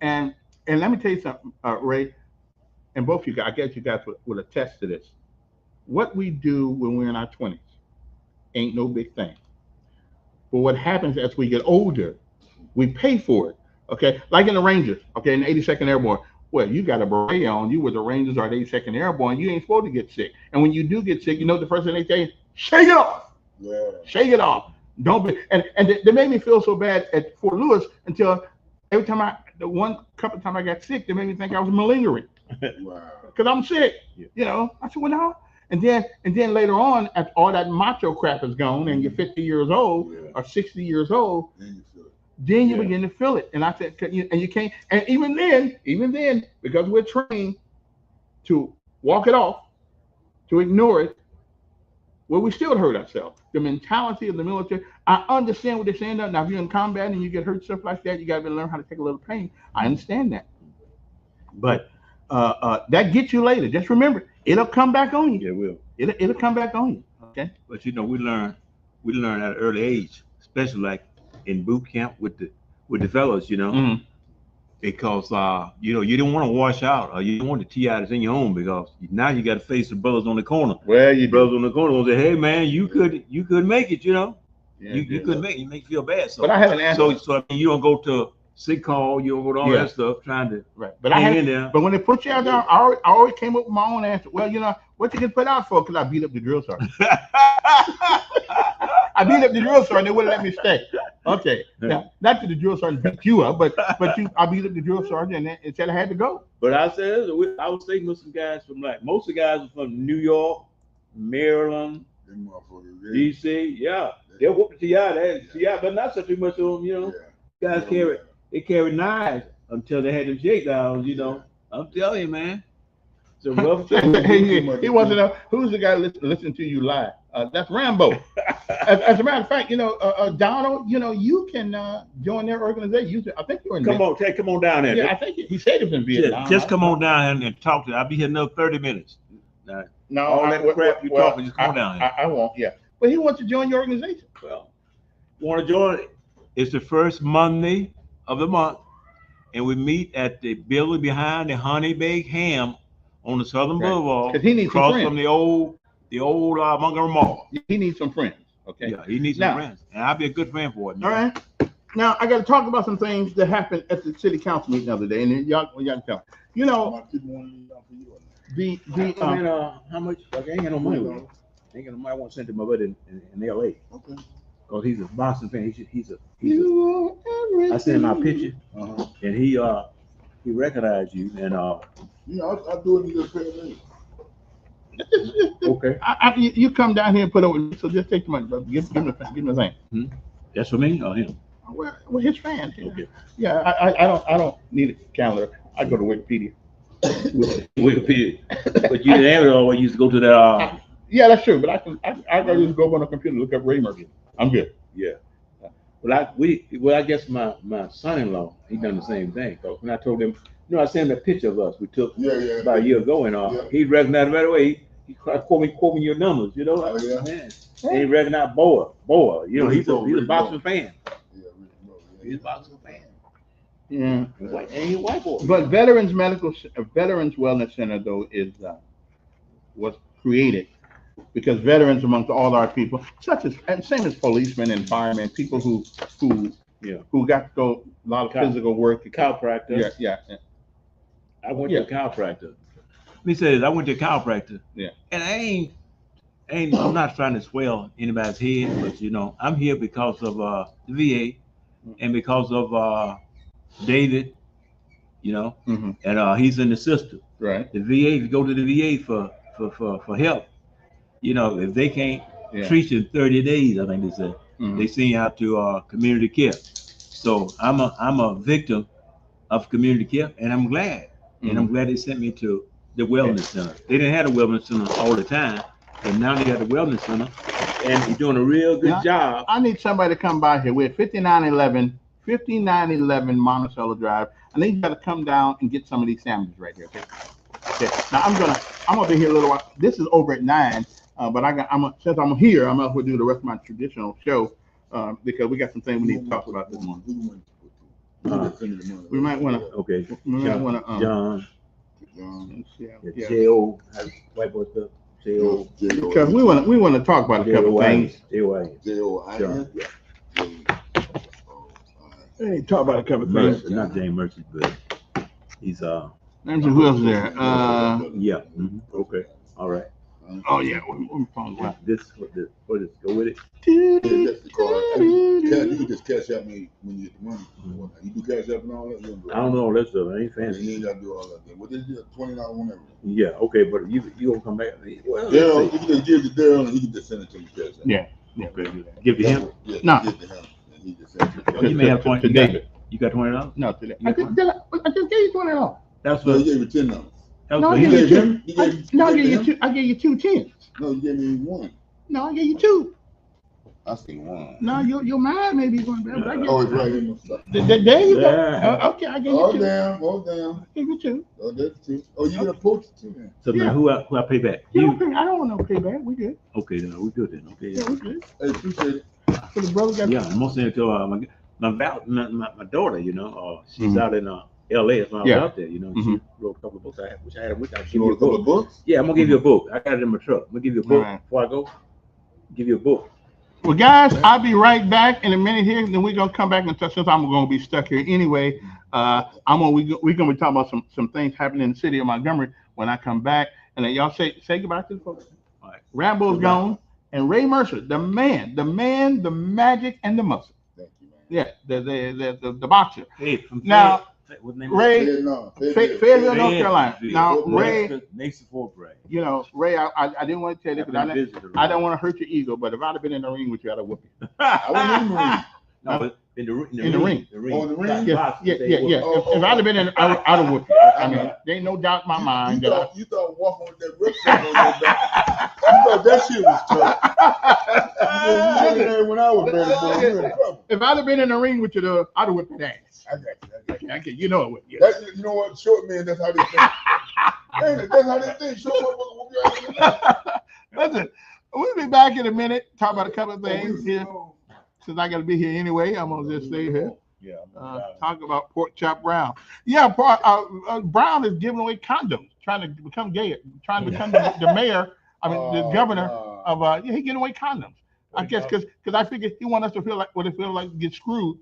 And let me tell you something, Ray, and both of you guys, I guess you guys will attest to this. What we do when we're in our 20s ain't no big thing. But what happens as we get older, we pay for it. Okay, like in the Rangers, okay, in the 82nd Airborne. Well, you got a beret on, you were the Rangers or the 82nd Airborne, you ain't supposed to get sick. And when you do get sick, you know the first thing they tell you, shake it off. Yeah. Shake it off. Don't be, and they made me feel so bad at Fort Lewis until every time couple of times I got sick, they made me think I was malingering. Wow. Because I'm sick. You know, I said, well, no. And then later on, as all that macho crap is gone and you're 50 years old or 60 years old, then you begin to feel it. And I said, and you can't, and even then, because we're trained to walk it off, to ignore it, well, we still hurt ourselves. The mentality of the military, I understand what they're saying. Now, if you're in combat and you get hurt, stuff like that, you got to learn how to take a little pain. I understand that. But that gets you later. Just remember, it'll come back on you. Yeah, it will. It'll come back on you. Okay. But you know, we learn at an early age, especially like in boot camp with the fellows, you know, Mm-hmm. because you know, you don't want to wash out or you don't want the TI that's in your home because now you got to face the brothers on the corner. Well, you Brothers on the corner will say, hey man, you could make it, you know. Yeah, you could make it, you make you feel bad. So but I have an answer. so I mean, you don't go to sick call, you don't go to all that stuff trying to Right. But I hang had, in there. but when they put you out there, I always came up with my own answer. Well, you know, what you get put out for? Because I beat up the drill sergeant. I beat up the drill sergeant. They wouldn't let me stay. Okay. Now, not that the drill sergeant beat you up, but I beat up the drill sergeant and said I had to go. But I said, I was thinking with some guys from like, most of the guys are from New York, Maryland, Them motherfuckers, DC. Yeah, they'll whoop the TI, but not so too much of them, you know. Guys carry knives until they had them shakedowns, you know. I'm telling you, man. It's a rough He wasn't. Who's the guy listening to you lie? That's Rambo. As a matter of fact, Donald, you can join their organization. I think you're in. Come on, come on down there. Yeah, I think he said he was in Vietnam. Just come on down and talk to. I'll be here another 30 minutes. Now, No, all that crap you talking, just come on down here. I won't. Yeah, but he wants to join your organization. Well, you want to join? It's the first Monday of the month, and we meet at the building behind the Honey Baked Ham on the Southern Right. Boulevard, 'Cause he needs some across friends. from the old Montgomery Mall. He needs some friends. Okay. Yeah, he needs Now- some friends, and I'll be a good friend for it. All right. Now I got to talk about some things that happened at the city council meeting the other day, and then y'all can tell. How much? Like, I ain't got no money with me. I ain't got no money. I want to send to my buddy in L.A. Okay. Because he's a Boston fan. He's a I sent him my picture, and he recognized you, and I'll do it in your pay. okay, You come down here and put over. So just take the money, brother. Give me the thing. that's for me or him. Well, his fans. Yeah. Okay. Yeah, I don't need a calendar. I go to Wikipedia. Wikipedia, but you didn't have it all. You used to go to the. Yeah, that's true. But I go just go on the computer and look up Ray Murphy. I'm good. Yeah. Well, I guess my son-in-law, he done the same thing. Cause when I told him, I sent him a picture of us we took about a year ago, and he recognized right away. He quoting your numbers, Oh, yeah. Man. And he recognized Boa. He's a boxing fan. He's a boxing fan. Yeah. He's a white boy. But Veterans Wellness Center though was created because veterans amongst all our people, and same as policemen and firemen, people who got to go a lot of physical work. Chiropractor. Yeah. I went to a chiropractor. Let me say this, I went to a chiropractor. Yeah. And I'm not trying to swell anybody's head, but I'm here because of the VA and because of David, Mm-hmm. and he's in the system. Right. The VA, if you go to the VA for help, if they can't treat you in 30 days, I think they said, they send you out to community care. So I'm a victim of community care, and I'm glad. And I'm glad they sent me to the wellness center. They didn't have a wellness center all the time, but now they got the wellness center, and you're doing a real good job. I need somebody to come by here. We're at 5911 Monticello Drive. I need you to come down and get some of these sandwiches right here. Okay. Now I'm gonna be here a little while. This is over at 9, but since I'm here, I'm going to do the rest of my traditional show because we got some things we need to talk about this morning. We might want to. Okay. We might want to. John. Yeah. J.O. White boy stuff. J.O. Because we want to talk about a couple things. J.O. Hey, talk about a couple things. Not James Mercy, but he's Let me see who else is there. yeah. Okay. All right. Oh yeah. What This what is go with it. You can just cash out me when you get the money. You do cash up and all that. I don't know all that stuff. I ain't And fancy. then you gotta do all that. What is it? $20 whenever. Yeah. Okay, but you gonna come back? Well, Daryl, let's you see. can just give it to Daryl and he can just send it to me cash out. Yeah. Okay. Give to him. Yeah, No. give it to him and he just sends it to Oh, me. you may have 20. to David. You got $20? No, today. You I got just gave you $20. That's No, what. he gave me $10. That's No, what I he gave you gave two. him? You gave- No, I you gave gave you him? two. I gave you 2 tens. No, you gave me one. No, I gave you 2. I see one. No, your mind may be going bad, but I gave Oh, you. it's right in my stuff. There you go. Yeah. Okay, I gave you Oh, 2. damn. Oh, damn. I gave you 2. Oh, that's two. Oh, you gonna post it too, then? So Yeah. now who I pay back? You You. don't pay, I don't want no payback. We good. Okay, then we good then. Okay. Yeah, we good. Hey, appreciate it. So the brother got. Yeah, I'm gonna send it to my daughter. She's out in L.A. That's why I was Yeah. out there. She Mhm. wrote a couple of books. I had them with. I give You you a wrote a couple book. of books? Yeah, I'm gonna give you a book. I got it in my truck. I'm gonna give you a book Alright. before I go. Give you a book. Well, guys, I'll be right back in a minute here. Then we're gonna come back and since I'm gonna be stuck here anyway. We're gonna be talking about some things happening in the city of Montgomery when I come back. And then y'all say goodbye to the folks. All right. Rambo's Goodbye. gone, and Ray Mercer, the man, the magic, and the muscle. Thank you, man. Yeah, the boxer. Hey, from Now, what's the name? Ray, Fayetteville, North Carolina. Now, Ray, Nathan Forbright. Ray, I didn't want to tell you because I don't want to hurt your ego, but if I'd have been in the ring with you, I'd have whooped you. I wasn't in the room. No, but In the In the ring. Oh, in the ring? Yeah, yeah, yeah, yeah. Oh, If I'd have been in, I'd have whooped you. I mean, there ain't no doubt in my mind you that thought, you thought walking with that rucksack on your back, you thought that shit was tough. You did when I was ready, boy, you in trouble. if I'd have been in the ring with you, though, I'd have whipped that ass. I got you. Okay, you know it would. Yeah. That, you know what, short men, that's how they think. Ain't it? That's how they think. Short men, whoop your ass. Listen, we'll be back in a minute. Talk about a couple of things here. Since I got to be here anyway, I'm gonna just stay here. Yeah. Talk about Pork Chop Brown. Yeah, Brown is giving away condoms, trying to become gay, trying to become the mayor. I mean, the governor of yeah, he giving away condoms. I guess because I figured he want us to feel like what it feels like to get screwed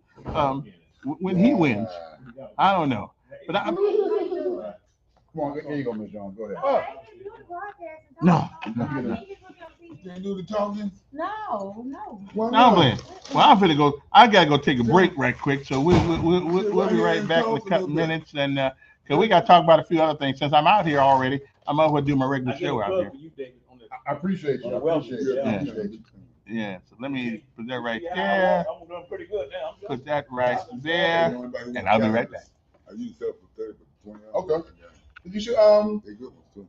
when he wins. I don't know, but Come on, here you go, Miss Jones. Go ahead. no. You can't do the talking? No. Why I'm not? playing. Well, I'm finna go. I gotta go take a break right quick. So we'll be right back in a couple minutes, and cause we gotta talk about a few other things. Since I'm out here already, I might as well do my regular show out here. I appreciate you. I appreciate you. I appreciate you. Yeah. So let me put that right there. I'm doing pretty good now. Put that right there, and I'll be right back. I use that for 30, but 20 hours. Okay. You should They good ones too.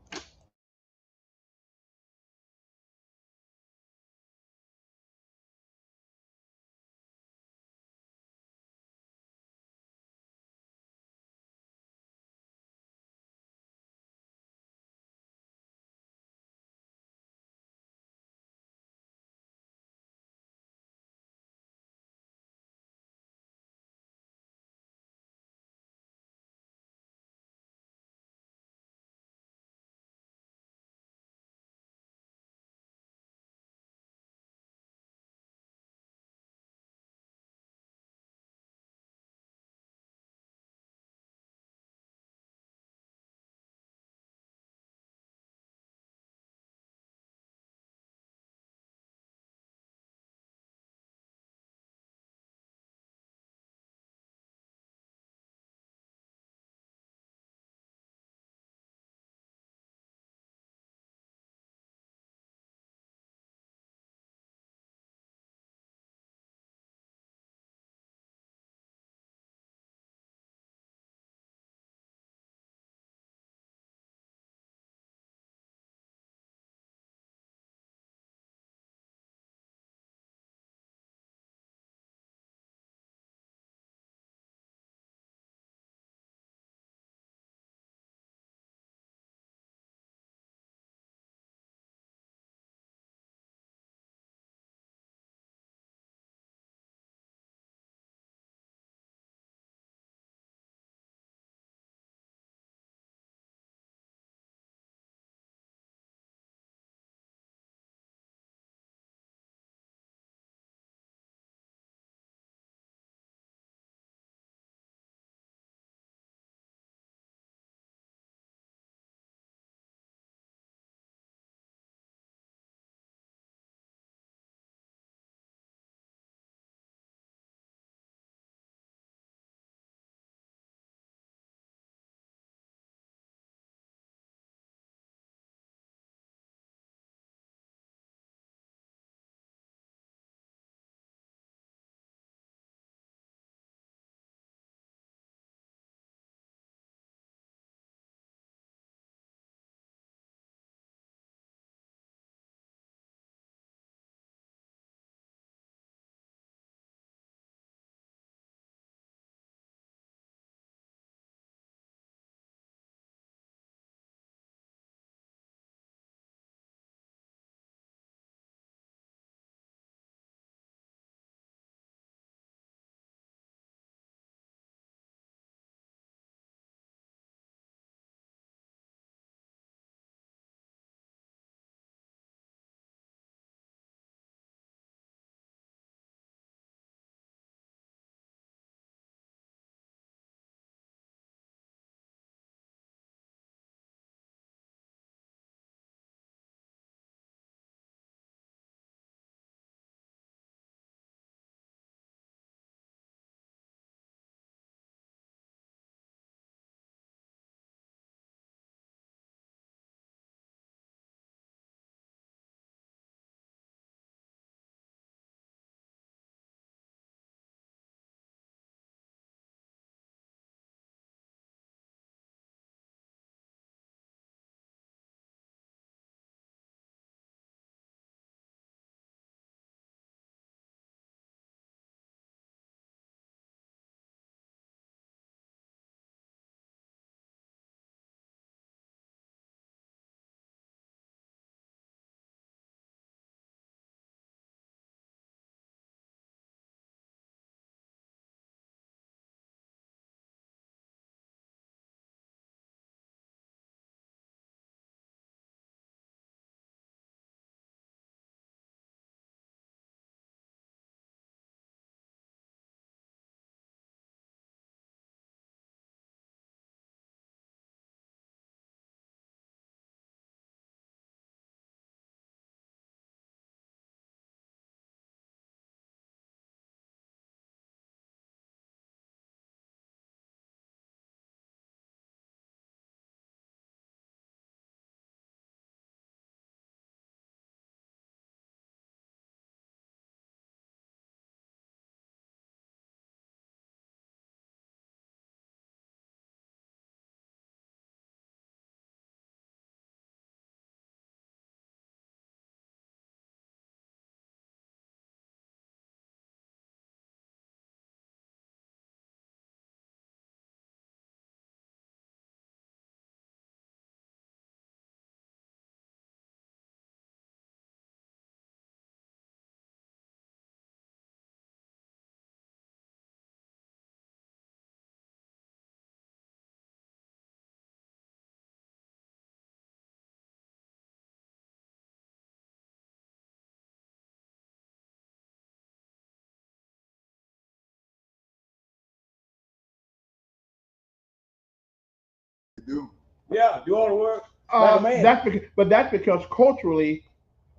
do. Yeah, do all the work. Like a man. That's because culturally,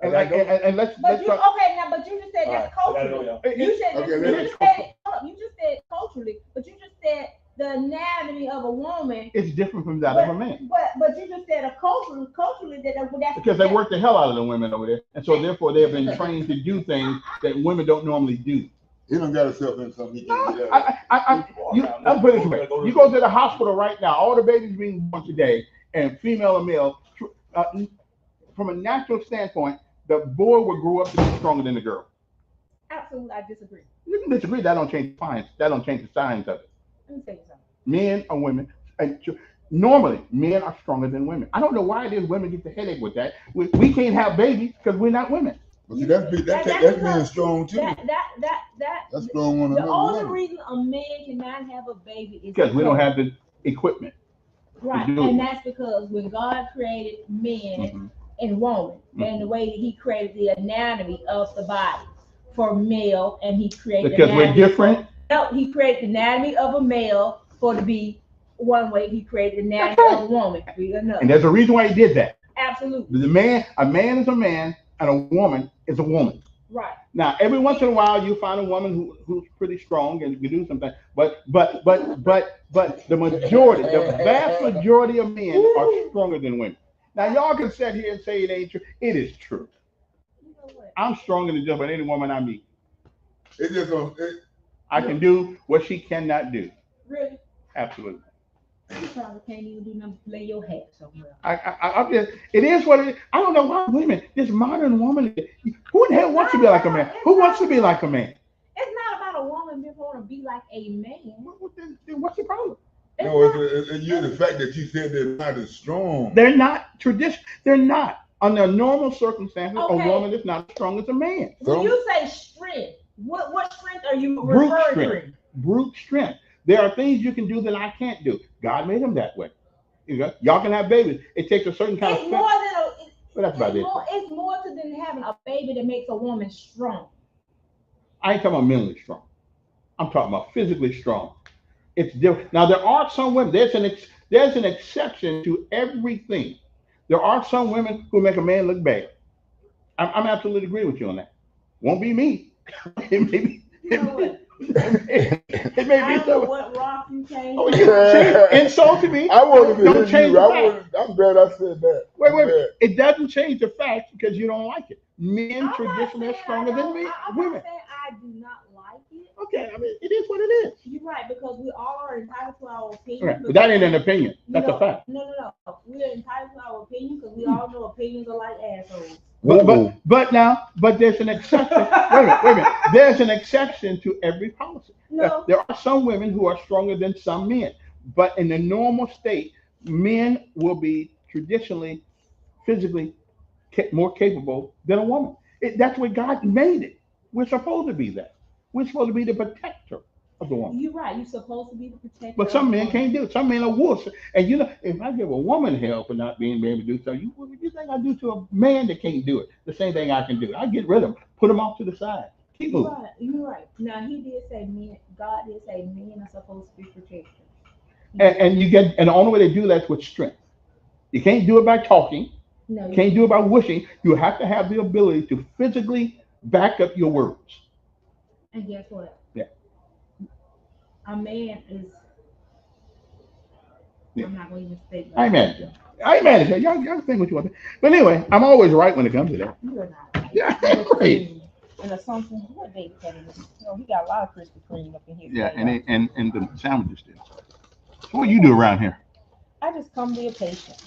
and, I gotta go. and let's But you talk- okay now? But you just said that's All right, I gotta go, culturally. y'all. You said Okay, you let's- just said it. Hold up, you just said culturally, but you just said the anatomy of a woman. it's different from that of a man. But you just said a culturally that's Because they work the hell out of the women over there, and so therefore they have been trained to do things that women don't normally do. He done got himself in something he can't get out of. I'll put it this way: you go to the hospital right now, all the babies being born today, and female and male, from a natural standpoint, the boy will grow up to be stronger than the girl. Absolutely, I disagree. You can disagree. That don't change science. That don't change the science of it. Let me tell you something. Men or women, and normally men are stronger than women. I don't know why it is women get the headache with that. We can't have babies because we're not women. But see, that's being strong too. That's strong on The another only level. reason a man cannot have a baby is Because we don't have the equipment. right, to do it. and that's because when God created men Mhm. and woman, and the way that He created the anatomy of the body for male, and He created Because we're anatomy different. No, He created the anatomy of a male for to be one way. He created the anatomy That's right. of a woman to be another. And there's a reason why he did that. Absolutely A man is a man, and a woman is a woman. right. Now, every once in a while, you find a woman who's pretty strong and can do something. But the majority, the vast majority of men are stronger than women. Now, y'all can sit here and say it ain't true. It is true. You know what? I'm stronger than just about any woman I meet. It just don't. I can do what she cannot do. Really? Absolutely. You probably can't even do nothing but lay your hat somewhere. I'm just, it is what it is. I don't know why women, this modern woman, who in the hell wants to be like a man? Who wants to be like a man? It's not about a woman just want to be like a man. Then what's the problem? No, it's you the fact that you said they're not as strong. They're not tradition. They're not. Under normal circumstances, Okay. a woman is not as strong as a man. When you say strength, what strength are you Brute referring strength. to? Brute strength. There are things you can do that I can't do. God made them that way. Y'all can have babies. It takes a certain kind It's of more strength. than a. But that's about it. It's more to than having a baby that makes a woman strong. I ain't talking about mentally strong. I'm talking about physically strong. It's different. Now there are some women. There's an exception to everything. There are some women who make a man look bad. I'm absolutely agree with you on that. Won't be me. It may be. You know what? It may I be don't know so. what rock you came. Oh, from. you see, insulted me. I wanted to Don't hear change you. the fact. I'm glad I said that. Wait. It doesn't change the fact because you don't like it. Men I'm not traditionally are saying stronger I than don't- men, I'm women. not saying I do not like it. Okay, I mean it is what it is. You're right, because we all are entitled to our opinion. Right. But that ain't an opinion. You That's know, a fact. No. We're entitled to our opinion because we all know opinions are like assholes. But there's an exception. Wait a minute. There's an exception to every policy. No. There are some women who are stronger than some men, but in the normal state, men will be traditionally, physically more capable than a woman. That's what God made it. We're supposed to be that. We're supposed to be the protector of the woman. You're right. You're supposed to be the protector. But some of the men woman. can't do it. Some men are wolves. And you know, if I give a woman hell for not being able to do something, what would you think I do to a man that can't do it? The same thing I can do. I get rid of him, put him off to the side, keep You're moving. right. You're right. Now he did say men. God did say men are supposed to be protected. And the only way to do that is with strength. You can't do it by talking. No. You can't do it by wishing. You have to have the ability to physically back up your words. And guess what? Yeah. A man is. Yeah. I'm not going to even state. I ain't mad at you. I ain't mad at you. Y'all think what you want to. But anyway, I'm always right when it comes to that. You're not. Yeah, right. And assumption, what David said in this. You know, he got a lot of Krispy Kreme up in here. Yeah, today. and the sandwiches too. So what do you do around here? I just come be a patient.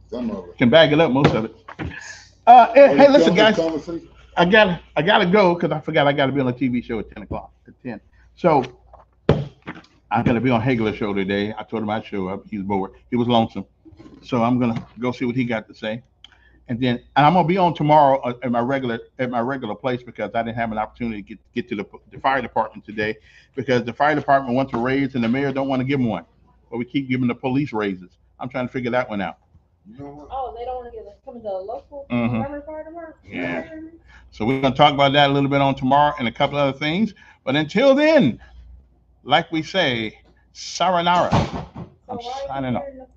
Some of it. Can bag it up, most of it. Hey, listen, guys. I gotta go because I forgot I gotta be on a TV show at 10 o'clock. At 10. So I'm gonna be on Hagler's show today. I told him I'd show up. He was bored. He was lonesome. So I'm gonna go see what he got to say. And I'm gonna be on tomorrow at my regular place because I didn't have an opportunity to get to the fire department today because the fire department wants a raise and the mayor don't want to give them one. But we keep giving the police raises. I'm trying to figure that one out. You know what? Oh, they don't want to give us some of the local Mhm. Montgomery Fire Department? Yeah. So we're gonna talk about that a little bit on tomorrow and a couple other things. But until then, like we say, sayonara. So I'm why are you signing off. here in the